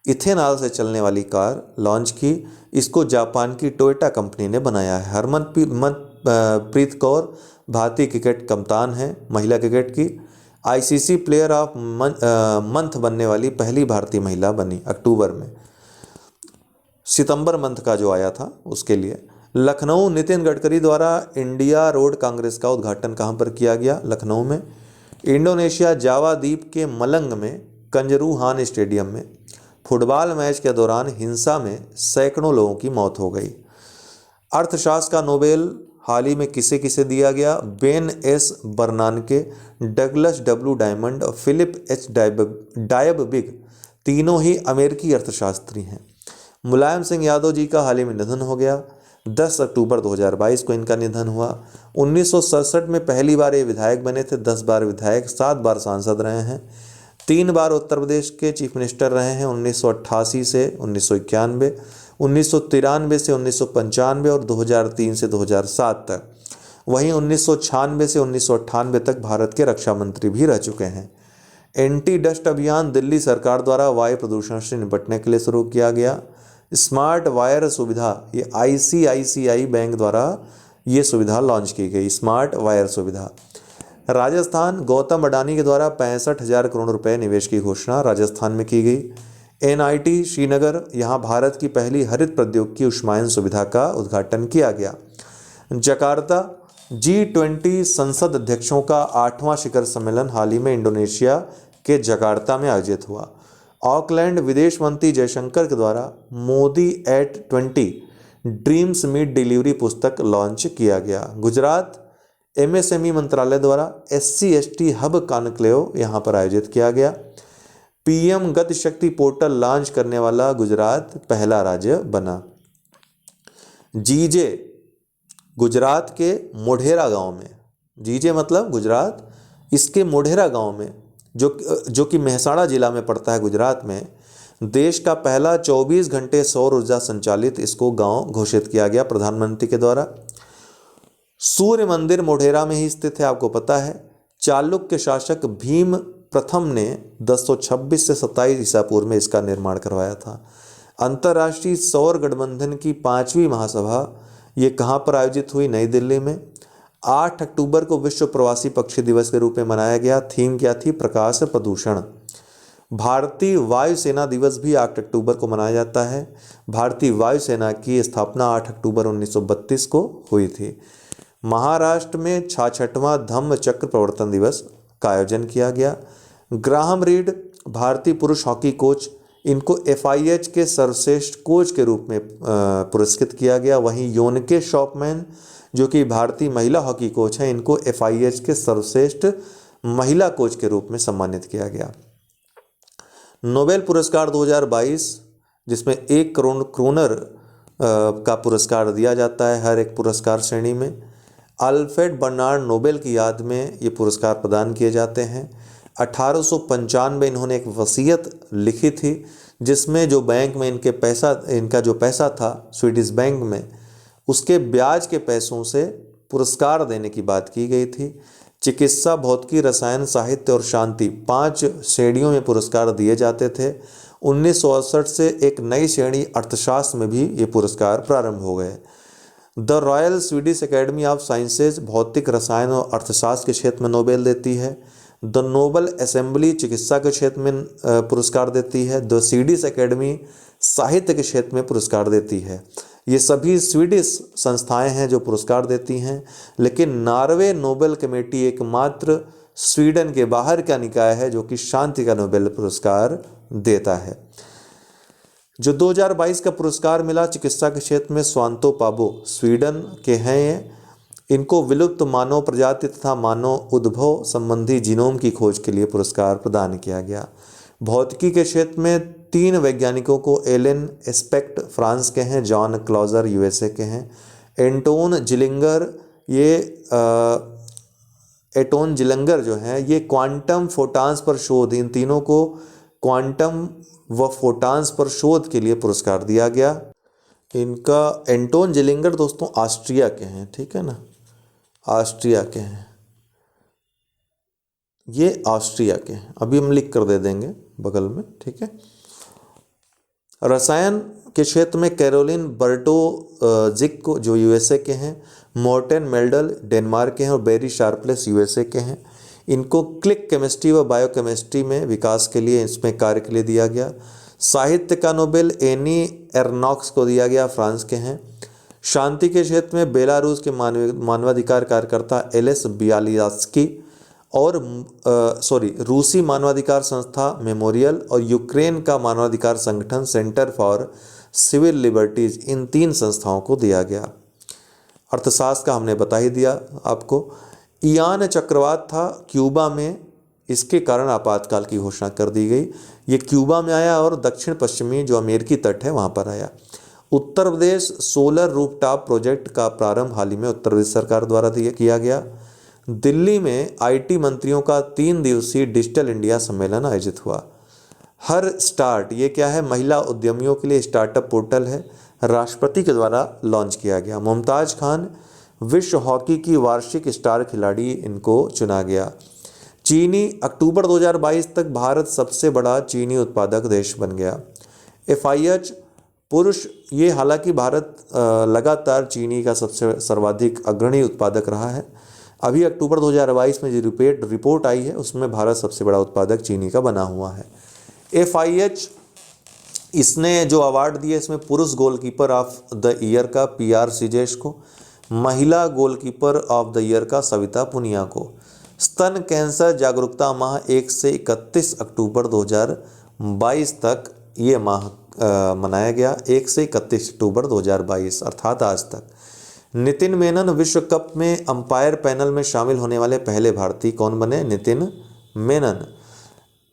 इथेनॉल से चलने वाली कार लॉन्च की। इसको जापान की टोयोटा कंपनी ने बनाया है। हरमनप्रीत कौर भारतीय क्रिकेट कप्तान है महिला क्रिकेट की। ICC प्लेयर ऑफ मंथ बनने वाली पहली भारतीय महिला बनी अक्टूबर में। सितंबर मंथ का जो आया था उसके लिए। लखनऊ, नितिन गडकरी द्वारा इंडिया रोड कांग्रेस का उद्घाटन कहाँ पर किया गया? लखनऊ में। इंडोनेशिया जावा द्वीप के मलंग में कंजरूहान स्टेडियम में फुटबॉल मैच के दौरान हिंसा में सैकड़ों लोगों की मौत हो गई। अर्थशास्त्र का नोबेल हाल ही में किसे किसे दिया गया? Ben S बर्नानके, Douglas W diamond और फिलिप एच डायबबिग, तीनों ही अमेरिकी अर्थशास्त्री हैं। मुलायम सिंह यादव जी का हाल ही में निधन हो गया। 10 अक्टूबर 2022 को इनका निधन हुआ। 1967 में पहली बार ये विधायक बने थे, 10 बार विधायक, 7 बार सांसद रहे हैं, 3 बार उत्तर प्रदेश के चीफ मिनिस्टर रहे हैं, 1988 से 1991, 1993 से 1995 और 2003 से 2007 तक। वहीं 1996 से 1998 तक भारत के रक्षा मंत्री भी रह चुके हैं। एंटी डस्ट अभियान दिल्ली सरकार द्वारा वायु प्रदूषण से निपटने के लिए शुरू किया गया। स्मार्ट वायर सुविधा, ये आईसीआईसीआई बैंक द्वारा ये सुविधा लॉन्च की गई, स्मार्ट वायर सुविधा। राजस्थान, गौतम अडानी के द्वारा 65,000 करोड़ रुपए निवेश की घोषणा राजस्थान में की गई। एनआईटी श्रीनगर, यहाँ भारत की पहली हरित प्रौद्योगिकी ऊष्मायन सुविधा का उद्घाटन किया गया। जकार्ता, G20 संसद अध्यक्षों का 8वां शिखर सम्मेलन हाल ही में इंडोनेशिया के जकार्ता में आयोजित हुआ। ऑकलैंड, विदेश मंत्री जयशंकर के द्वारा Modi at 20 dreams meet delivery पुस्तक लॉन्च किया गया। गुजरात, एमएसएमई मंत्रालय द्वारा SC/ST हब कॉन्क्लेव यहाँ पर आयोजित किया गया। पीएम गति शक्ति पोर्टल लॉन्च करने वाला गुजरात पहला राज्य बना। जीजे, गुजरात के मोढेरा गांव में, जीजे मतलब गुजरात, इसके मोढेरा गांव में जो कि मेहसाणा जिला में पड़ता है गुजरात में, देश का पहला 24 घंटे सौर ऊर्जा संचालित इसको गांव घोषित किया गया प्रधानमंत्री के द्वारा। सूर्य मंदिर मोढेरा में ही स्थित है, आपको पता है। चालुक्य शासक भीम प्रथम ने 1026 से 27 ईसा पूर्व में इसका निर्माण करवाया था। अंतर्राष्ट्रीय सौर गठबंधन की 5वीं महासभा ये कहाँ पर आयोजित हुई? नई दिल्ली में। 8 अक्टूबर को विश्व प्रवासी पक्षी दिवस के रूप में मनाया गया। थीम क्या थी? प्रकाश प्रदूषण। भारतीय वायुसेना दिवस भी 8 अक्टूबर को मनाया जाता है। भारतीय वायुसेना की स्थापना 8 अक्टूबर 1932 को हुई थी। महाराष्ट्र में 66वां धम्म चक्र प्रवर्तन दिवस का आयोजन किया गया। ग्राहम रीड, भारतीय पुरुष हॉकी कोच, इनको FIH के सर्वश्रेष्ठ कोच के रूप में पुरस्कृत किया गया। वहीं योनके शॉपमैन, जो कि भारतीय महिला हॉकी कोच हैं, इनको FIH के सर्वश्रेष्ठ महिला कोच के रूप में सम्मानित किया गया। नोबेल पुरस्कार 2022, जिसमें 1 करोड़ क्रोनर का पुरस्कार दिया जाता है हर एक पुरस्कार श्रेणी में। अल्फ्रेड बर्नार्ड नोबेल की याद में ये पुरस्कार प्रदान किए जाते हैं। 1895 इन्होंने एक वसीयत लिखी थी, जिसमें जो बैंक में इनका जो पैसा था स्वीडिश बैंक में, उसके ब्याज के पैसों से पुरस्कार देने की बात की गई थी। चिकित्सा, भौतिकी, रसायन, साहित्य और शांति 5 श्रेणियों में पुरस्कार दिए जाते थे। 1968 से एक नई श्रेणी अर्थशास्त्र में भी ये पुरस्कार प्रारंभ हो गए। The royal Swedish academy of sciences भौतिक, रसायन और अर्थशास्त्र के क्षेत्र में नोबेल देती है। द नोबल असेंबली चिकित्सा के क्षेत्र में पुरस्कार देती है। द स्वीडिश एकेडमी साहित्य के क्षेत्र में पुरस्कार देती है। ये सभी स्वीडिश संस्थाएं हैं जो पुरस्कार देती हैं, लेकिन नॉर्वे नोबेल कमेटी एकमात्र स्वीडन के बाहर का निकाय है जो कि शांति का नोबेल पुरस्कार देता है। जो 2022 का पुरस्कार मिला चिकित्सा के क्षेत्र में, स्वांतो पाबो, स्वीडन के हैं ये। इनको विलुप्त मानव प्रजाति तथा मानव उद्भव संबंधी जीनोम की खोज के लिए पुरस्कार प्रदान किया गया। भौतिकी के क्षेत्र में 3 वैज्ञानिकों को एलन एस्पेक्ट फ्रांस के हैं, जॉन क्लॉजर USA के हैं, एंटोन जिलिंगर जो हैं ये क्वांटम फोटॉन्स पर शोध, इन तीनों को क्वांटम व फोटॉन्स पर शोध के लिए पुरस्कार दिया गया। इनका एंटोन जिलिंगर दोस्तों ऑस्ट्रिया के हैं, ठीक है ना, ऑस्ट्रिया के हैं, ये ऑस्ट्रिया के हैं। अभी हम लिख कर दे देंगे बगल में, ठीक है। रसायन के क्षेत्र में कैरोलिन बर्टोजिक को जो USA के हैं, मोर्टेन मेल्डल डेनमार्क के हैं और बेरी शार्पलेस USA के हैं। इनको क्लिक केमिस्ट्री व बायोकेमिस्ट्री में विकास के लिए, इसमें कार्य के लिए दिया गया। साहित्य का नोबेल एनी एर्नॉक्स को दिया गया, फ्रांस के हैं। शांति के क्षेत्र में बेलारूस के मानवाधिकार कार्यकर्ता एलेस बियालियास्की और रूसी मानवाधिकार संस्था मेमोरियल और यूक्रेन का मानवाधिकार संगठन सेंटर फॉर सिविल लिबर्टीज, इन 3 संस्थाओं को दिया गया। अर्थशास्त्र का हमने बता ही दिया आपको। इयान चक्रवात था क्यूबा में, इसके कारण आपातकाल की घोषणा कर दी गई। ये क्यूबा में आया और दक्षिण पश्चिमी जो अमेरिकी तट है वहाँ पर आया। Uttar Pradesh solar rooftop project का प्रारंभ हाल ही में उत्तर प्रदेश सरकार द्वारा किया गया। दिल्ली में आईटी मंत्रियों का 3 दिवसीय डिजिटल इंडिया सम्मेलन आयोजित हुआ। हर स्टार्ट, ये क्या है, महिला उद्यमियों के लिए स्टार्टअप पोर्टल है, राष्ट्रपति के द्वारा लॉन्च किया गया। मुमताज खान विश्व हॉकी की वार्षिक स्टार खिलाड़ी, इनको चुना गया। चीनी, अक्टूबर 2022 तक भारत सबसे बड़ा चीनी उत्पादक देश बन गया। FIH पुरुष, ये हालांकि भारत लगातार चीनी का सबसे सर्वाधिक अग्रणी उत्पादक रहा है। अभी अक्टूबर 2022 में जो रिपोर्ट आई है उसमें भारत सबसे बड़ा उत्पादक चीनी का बना हुआ है। FIH इसने जो अवार्ड दिया, इसमें पुरुष गोलकीपर ऑफ द ईयर का PR सिजेश को, महिला गोलकीपर ऑफ द ईयर का सविता पुनिया को। स्तन कैंसर जागरूकता माह 1 से 31 अक्टूबर 2022 तक ये माह मनाया गया। 1 से 31 अक्टूबर 2022 अर्थात आज तक। नितिन मेनन विश्व कप में अंपायर पैनल में शामिल होने वाले पहले भारतीय कौन बने? नितिन मेनन।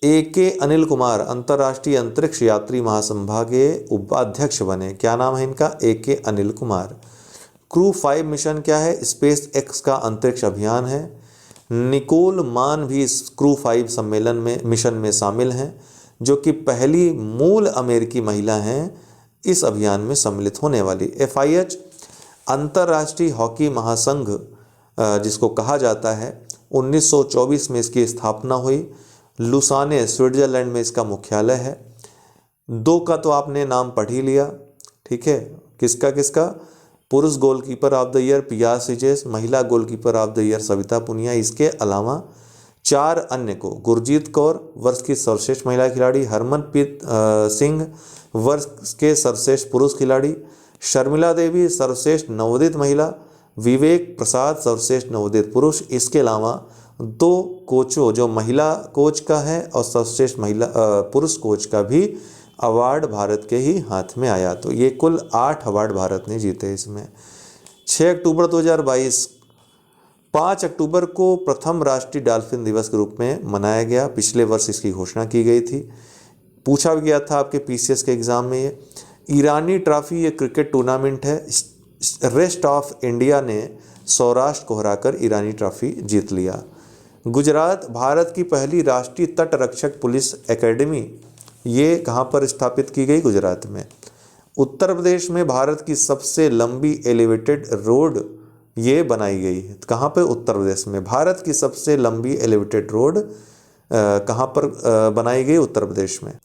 AK अनिल कुमार अंतर्राष्ट्रीय अंतरिक्ष यात्री महासभा के उपाध्यक्ष बने। क्या नाम है इनका? AK Anil Kumar. Crew 5 mission क्या है? स्पेस एक्स का अंतरिक्ष अभियान है। निकोल मान भी इस क्रू 5 सम्मेलन में मिशन में शामिल हैं, जो कि पहली मूल अमेरिकी महिला हैं इस अभियान में सम्मिलित होने वाली। FIH अंतर्राष्ट्रीय हॉकी महासंघ जिसको कहा जाता है, 1924 में इसकी स्थापना हुई। लुसाने स्विट्जरलैंड में इसका मुख्यालय है। 2 का तो आपने नाम पढ़ ही लिया, ठीक है। किसका किसका? पुरुष goalkeeper of the year PR सिजेस, महिला goalkeeper of the year Savita Punia. इसके अलावा 4 अन्य को, गुरजीत कौर वर्ष की सर्वश्रेष्ठ महिला खिलाड़ी, हरमनप्रीत सिंह वर्ष के सर्वश्रेष्ठ पुरुष खिलाड़ी, शर्मिला देवी सर्वश्रेष्ठ नवोदित महिला, विवेक प्रसाद सर्वश्रेष्ठ नवोदित पुरुष। इसके अलावा 2 कोचों, जो महिला कोच का है और सर्वश्रेष्ठ महिला पुरुष कोच का भी अवार्ड भारत के ही हाथ में आया। तो ये कुल 8 अवार्ड भारत ने जीते इसमें। 6 अक्टूबर 2022, 5 अक्टूबर को प्रथम राष्ट्रीय डॉल्फिन दिवस के रूप में मनाया गया। पिछले वर्ष इसकी घोषणा की गई थी। पूछा भी गया था आपके PCS के एग्ज़ाम में। ये ईरानी ट्रॉफी, ये क्रिकेट टूर्नामेंट है। रेस्ट ऑफ इंडिया ने सौराष्ट्र को हराकर ईरानी ट्रॉफी जीत लिया। गुजरात, भारत की पहली राष्ट्रीय तट रक्षक पुलिस एकेडमी, ये कहाँ पर स्थापित की गई? गुजरात में। उत्तर प्रदेश में भारत की सबसे लंबी एलिवेटेड रोड ये बनाई गई है। कहाँ पे? उत्तर प्रदेश में। भारत की सबसे लंबी एलिवेटेड रोड कहाँ पर बनाई गई? उत्तर प्रदेश में।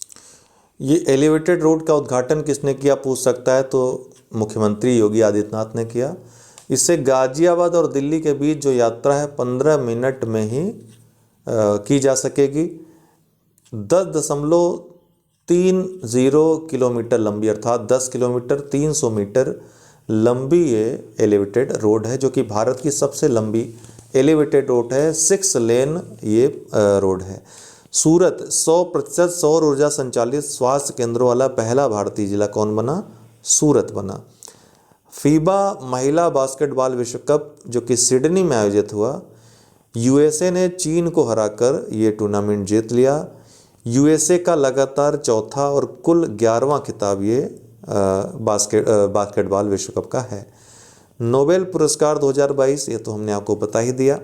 ये एलिवेटेड रोड का उद्घाटन किसने किया पूछ सकता है, तो मुख्यमंत्री योगी आदित्यनाथ ने किया। इससे गाजियाबाद और दिल्ली के बीच जो यात्रा है 15 मिनट में ही की जा सकेगी। 10.30 किलोमीटर लंबी, अर्थात 10 किलोमीटर 300 मीटर लंबी ये एलिवेटेड रोड है, जो कि भारत की सबसे लंबी एलिवेटेड रोड है। 6 लेन ये रोड है। सूरत 100% सौर ऊर्जा संचालित स्वास्थ्य केंद्रों वाला पहला भारतीय जिला कौन बना? सूरत बना। फीबा महिला बास्केटबॉल विश्व कप जो कि सिडनी में आयोजित हुआ, USA ने चीन को हराकर ये टूर्नामेंट जीत लिया। USA का लगातार चौथा और कुल 11वां खिताब ये बास्केटबॉल विश्व कप का है। नोबेल पुरस्कार 2022, ये तो हमने आपको बता ही दिया।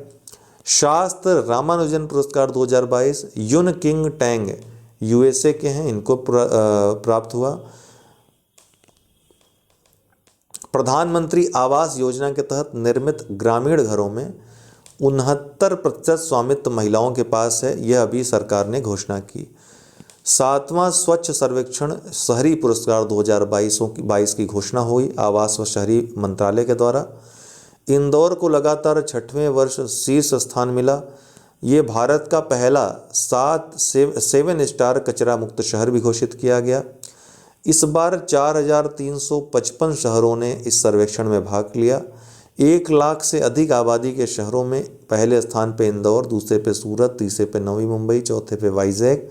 शास्त्र रामानुजन पुरस्कार 2022 युन किंग टैंग USA के हैं, इनको प्राप्त हुआ। प्रधानमंत्री आवास योजना के तहत निर्मित ग्रामीण घरों में 69% स्वामित्व महिलाओं के पास है, यह अभी सरकार ने घोषणा की। 7वां स्वच्छ सर्वेक्षण शहरी पुरस्कार 2022 की घोषणा हुई आवास व शहरी मंत्रालय के द्वारा। इंदौर को लगातार 6वें वर्ष शीर्ष स्थान मिला। ये भारत का पहला 7 स्टार कचरा मुक्त शहर भी घोषित किया गया। इस बार 4355 शहरों ने इस सर्वेक्षण में भाग लिया। 1 लाख से अधिक आबादी के शहरों में पहले स्थान पे इंदौर, दूसरे पे सूरत, तीसरे पे नवी मुंबई, चौथे पे वाइजैक,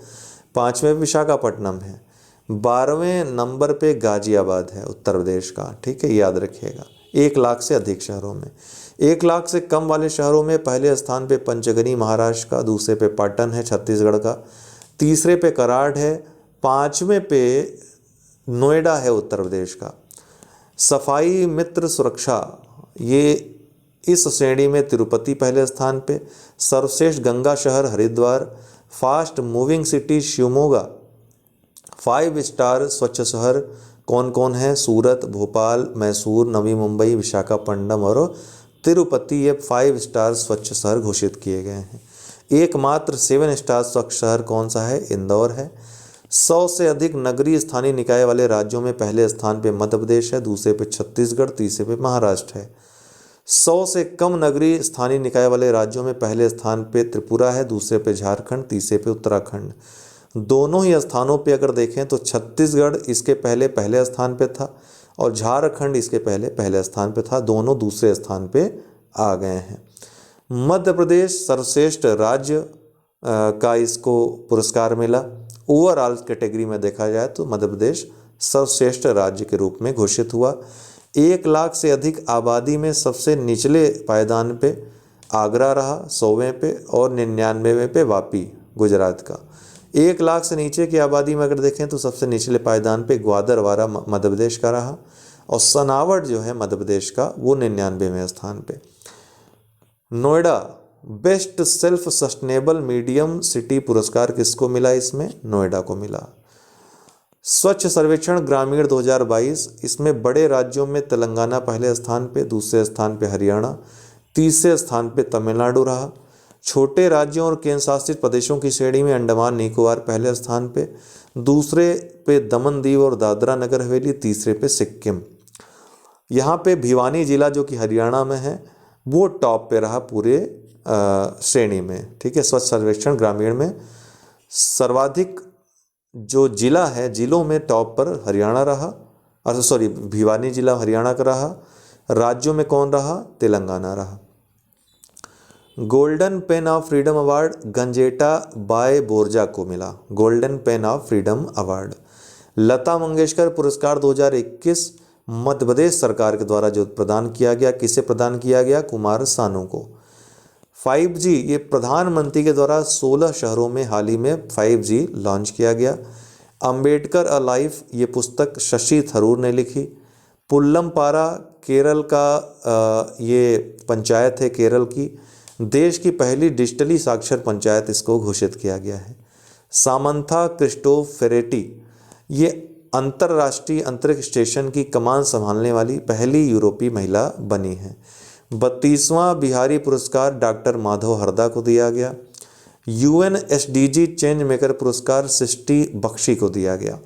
5वें विशाखापट्टनम है, 12वें नंबर पे गाजियाबाद है उत्तर प्रदेश का। ठीक है, याद रखिएगा। 1 लाख से अधिक शहरों में। 1 लाख से कम वाले शहरों में पहले स्थान पे पंचगनी महाराष्ट्र का, दूसरे पे पाटन है छत्तीसगढ़ का, तीसरे पे कराड़ है, 5वें पे नोएडा है उत्तर प्रदेश का। सफाई मित्र सुरक्षा, ये इस श्रेणी में तिरुपति पहले स्थान पे, सर्वश्रेष्ठ गंगा शहर Haridwar, fast moving city Shivamogga, 5 star स्वच्छ शहर कौन कौन है, सूरत, भोपाल, मैसूर, नवी मुंबई, विशाखापट्टनम और तिरुपति, ये 5 स्टार स्वच्छ शहर घोषित किए गए हैं। एकमात्र 7 स्टार स्वच्छ शहर कौन सा है, इंदौर है। 100 से अधिक नगरीय स्थानीय निकाय वाले राज्यों में पहले स्थान पे मध्य प्रदेश है, दूसरे पे छत्तीसगढ़, तीसरे पे महाराष्ट्र है। 100 से कम नगरीय स्थानीय निकाय वाले राज्यों में पहले स्थान पे त्रिपुरा है, दूसरे पे झारखंड, तीसरे पे उत्तराखंड। दोनों ही स्थानों पे अगर देखें तो छत्तीसगढ़ इसके पहले स्थान पे था और झारखंड इसके पहले स्थान पे था, दोनों दूसरे स्थान पे आ गए हैं। मध्य प्रदेश सर्वश्रेष्ठ राज्य का इसको पुरस्कार मिला। ओवरऑल कैटेगरी में देखा जाए तो मध्य प्रदेश सर्वश्रेष्ठ राज्य के रूप में घोषित हुआ। 1 लाख से अधिक आबादी में सबसे निचले पायदान पे आगरा रहा, 100वें पे, और 99वें पे वापी गुजरात का। 1 लाख से नीचे की आबादी में अगर देखें तो सबसे निचले पायदान पे ग्वादरवारा मध्य प्रदेश का रहा, और सनावड़ जो है मध्य प्रदेश का वो 99वें स्थान पे। Noida best self sustainable medium city पुरस्कार किसको मिला, इसमें नोएडा को मिला। स्वच्छ सर्वेक्षण ग्रामीण 2022, इसमें बड़े राज्यों में तेलंगाना पहले स्थान पे, दूसरे स्थान पे हरियाणा, तीसरे स्थान पे तमिलनाडु रहा। छोटे राज्यों और केंद्र शासित प्रदेशों की श्रेणी में अंडमान निकोबार पहले स्थान पे, दूसरे पे दमन दीव और दादरा नगर हवेली, तीसरे पे सिक्किम। यहाँ पे भिवानी जिला जो कि हरियाणा में है वो टॉप पे रहा पूरे श्रेणी में। ठीक है, स्वच्छ सर्वेक्षण ग्रामीण में सर्वाधिक जो जिला है, जिलों में टॉप पर हरियाणा रहा, भिवानी जिला हरियाणा का रहा। राज्यों में कौन रहा, तेलंगाना रहा। Golden pen of freedom award Gazeta Wyborcza को मिला, golden pen of freedom award. Lata Mangeshkar पुरस्कार 2021 मध्य प्रदेश सरकार के द्वारा जो प्रदान किया गया, किसे प्रदान किया गया, कुमार सानू को। 5G ये प्रधानमंत्री के द्वारा 16 शहरों में हाल ही में 5G लॉन्च किया गया। अंबेडकर अ लाइफ ये पुस्तक शशि थरूर ने लिखी। पुल्लमपारा केरल का ये पंचायत है केरल की, देश की पहली डिजिटली साक्षर पंचायत इसको घोषित किया गया है। सामंथा क्रिस्टोफ फेरेटी ये अंतर्राष्ट्रीय अंतरिक्ष स्टेशन की कमान संभालने वाली पहली यूरोपीय महिला बनी है। 32वां बिहारी पुरस्कार डॉक्टर माधव हरदा को दिया गया। UN SDG चेंज मेकर पुरस्कार सृष्टि बख्शी को दिया गया।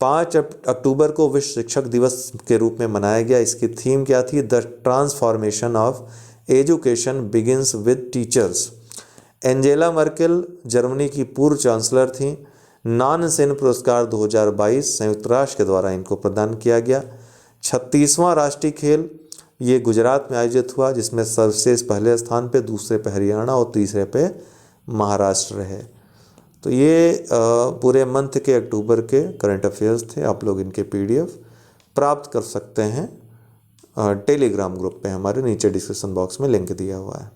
5 अक्टूबर को विश्व शिक्षक दिवस के रूप में मनाया गया। इसकी थीम क्या थी, the transformation of education begins with teachers. Angela Merkel Germany की पूर्व चांसलर थी। नानसेन पुरस्कार 2022 संयुक्त राष्ट्र के द्वारा इनको प्रदान किया गया। 36वां राष्ट्रीय खेल ये गुजरात में आयोजित हुआ, जिसमें सर्वश्रेष्ठ पहले स्थान पे, दूसरे पे हरियाणा और तीसरे पे महाराष्ट्र है। तो ये पूरे मंथ के अक्टूबर के करंट अफेयर्स थे। आप लोग इनके PDF प्राप्त कर सकते हैं टेलीग्राम ग्रुप पे, हमारे नीचे डिस्क्रिप्शन बॉक्स में लिंक दिया हुआ है।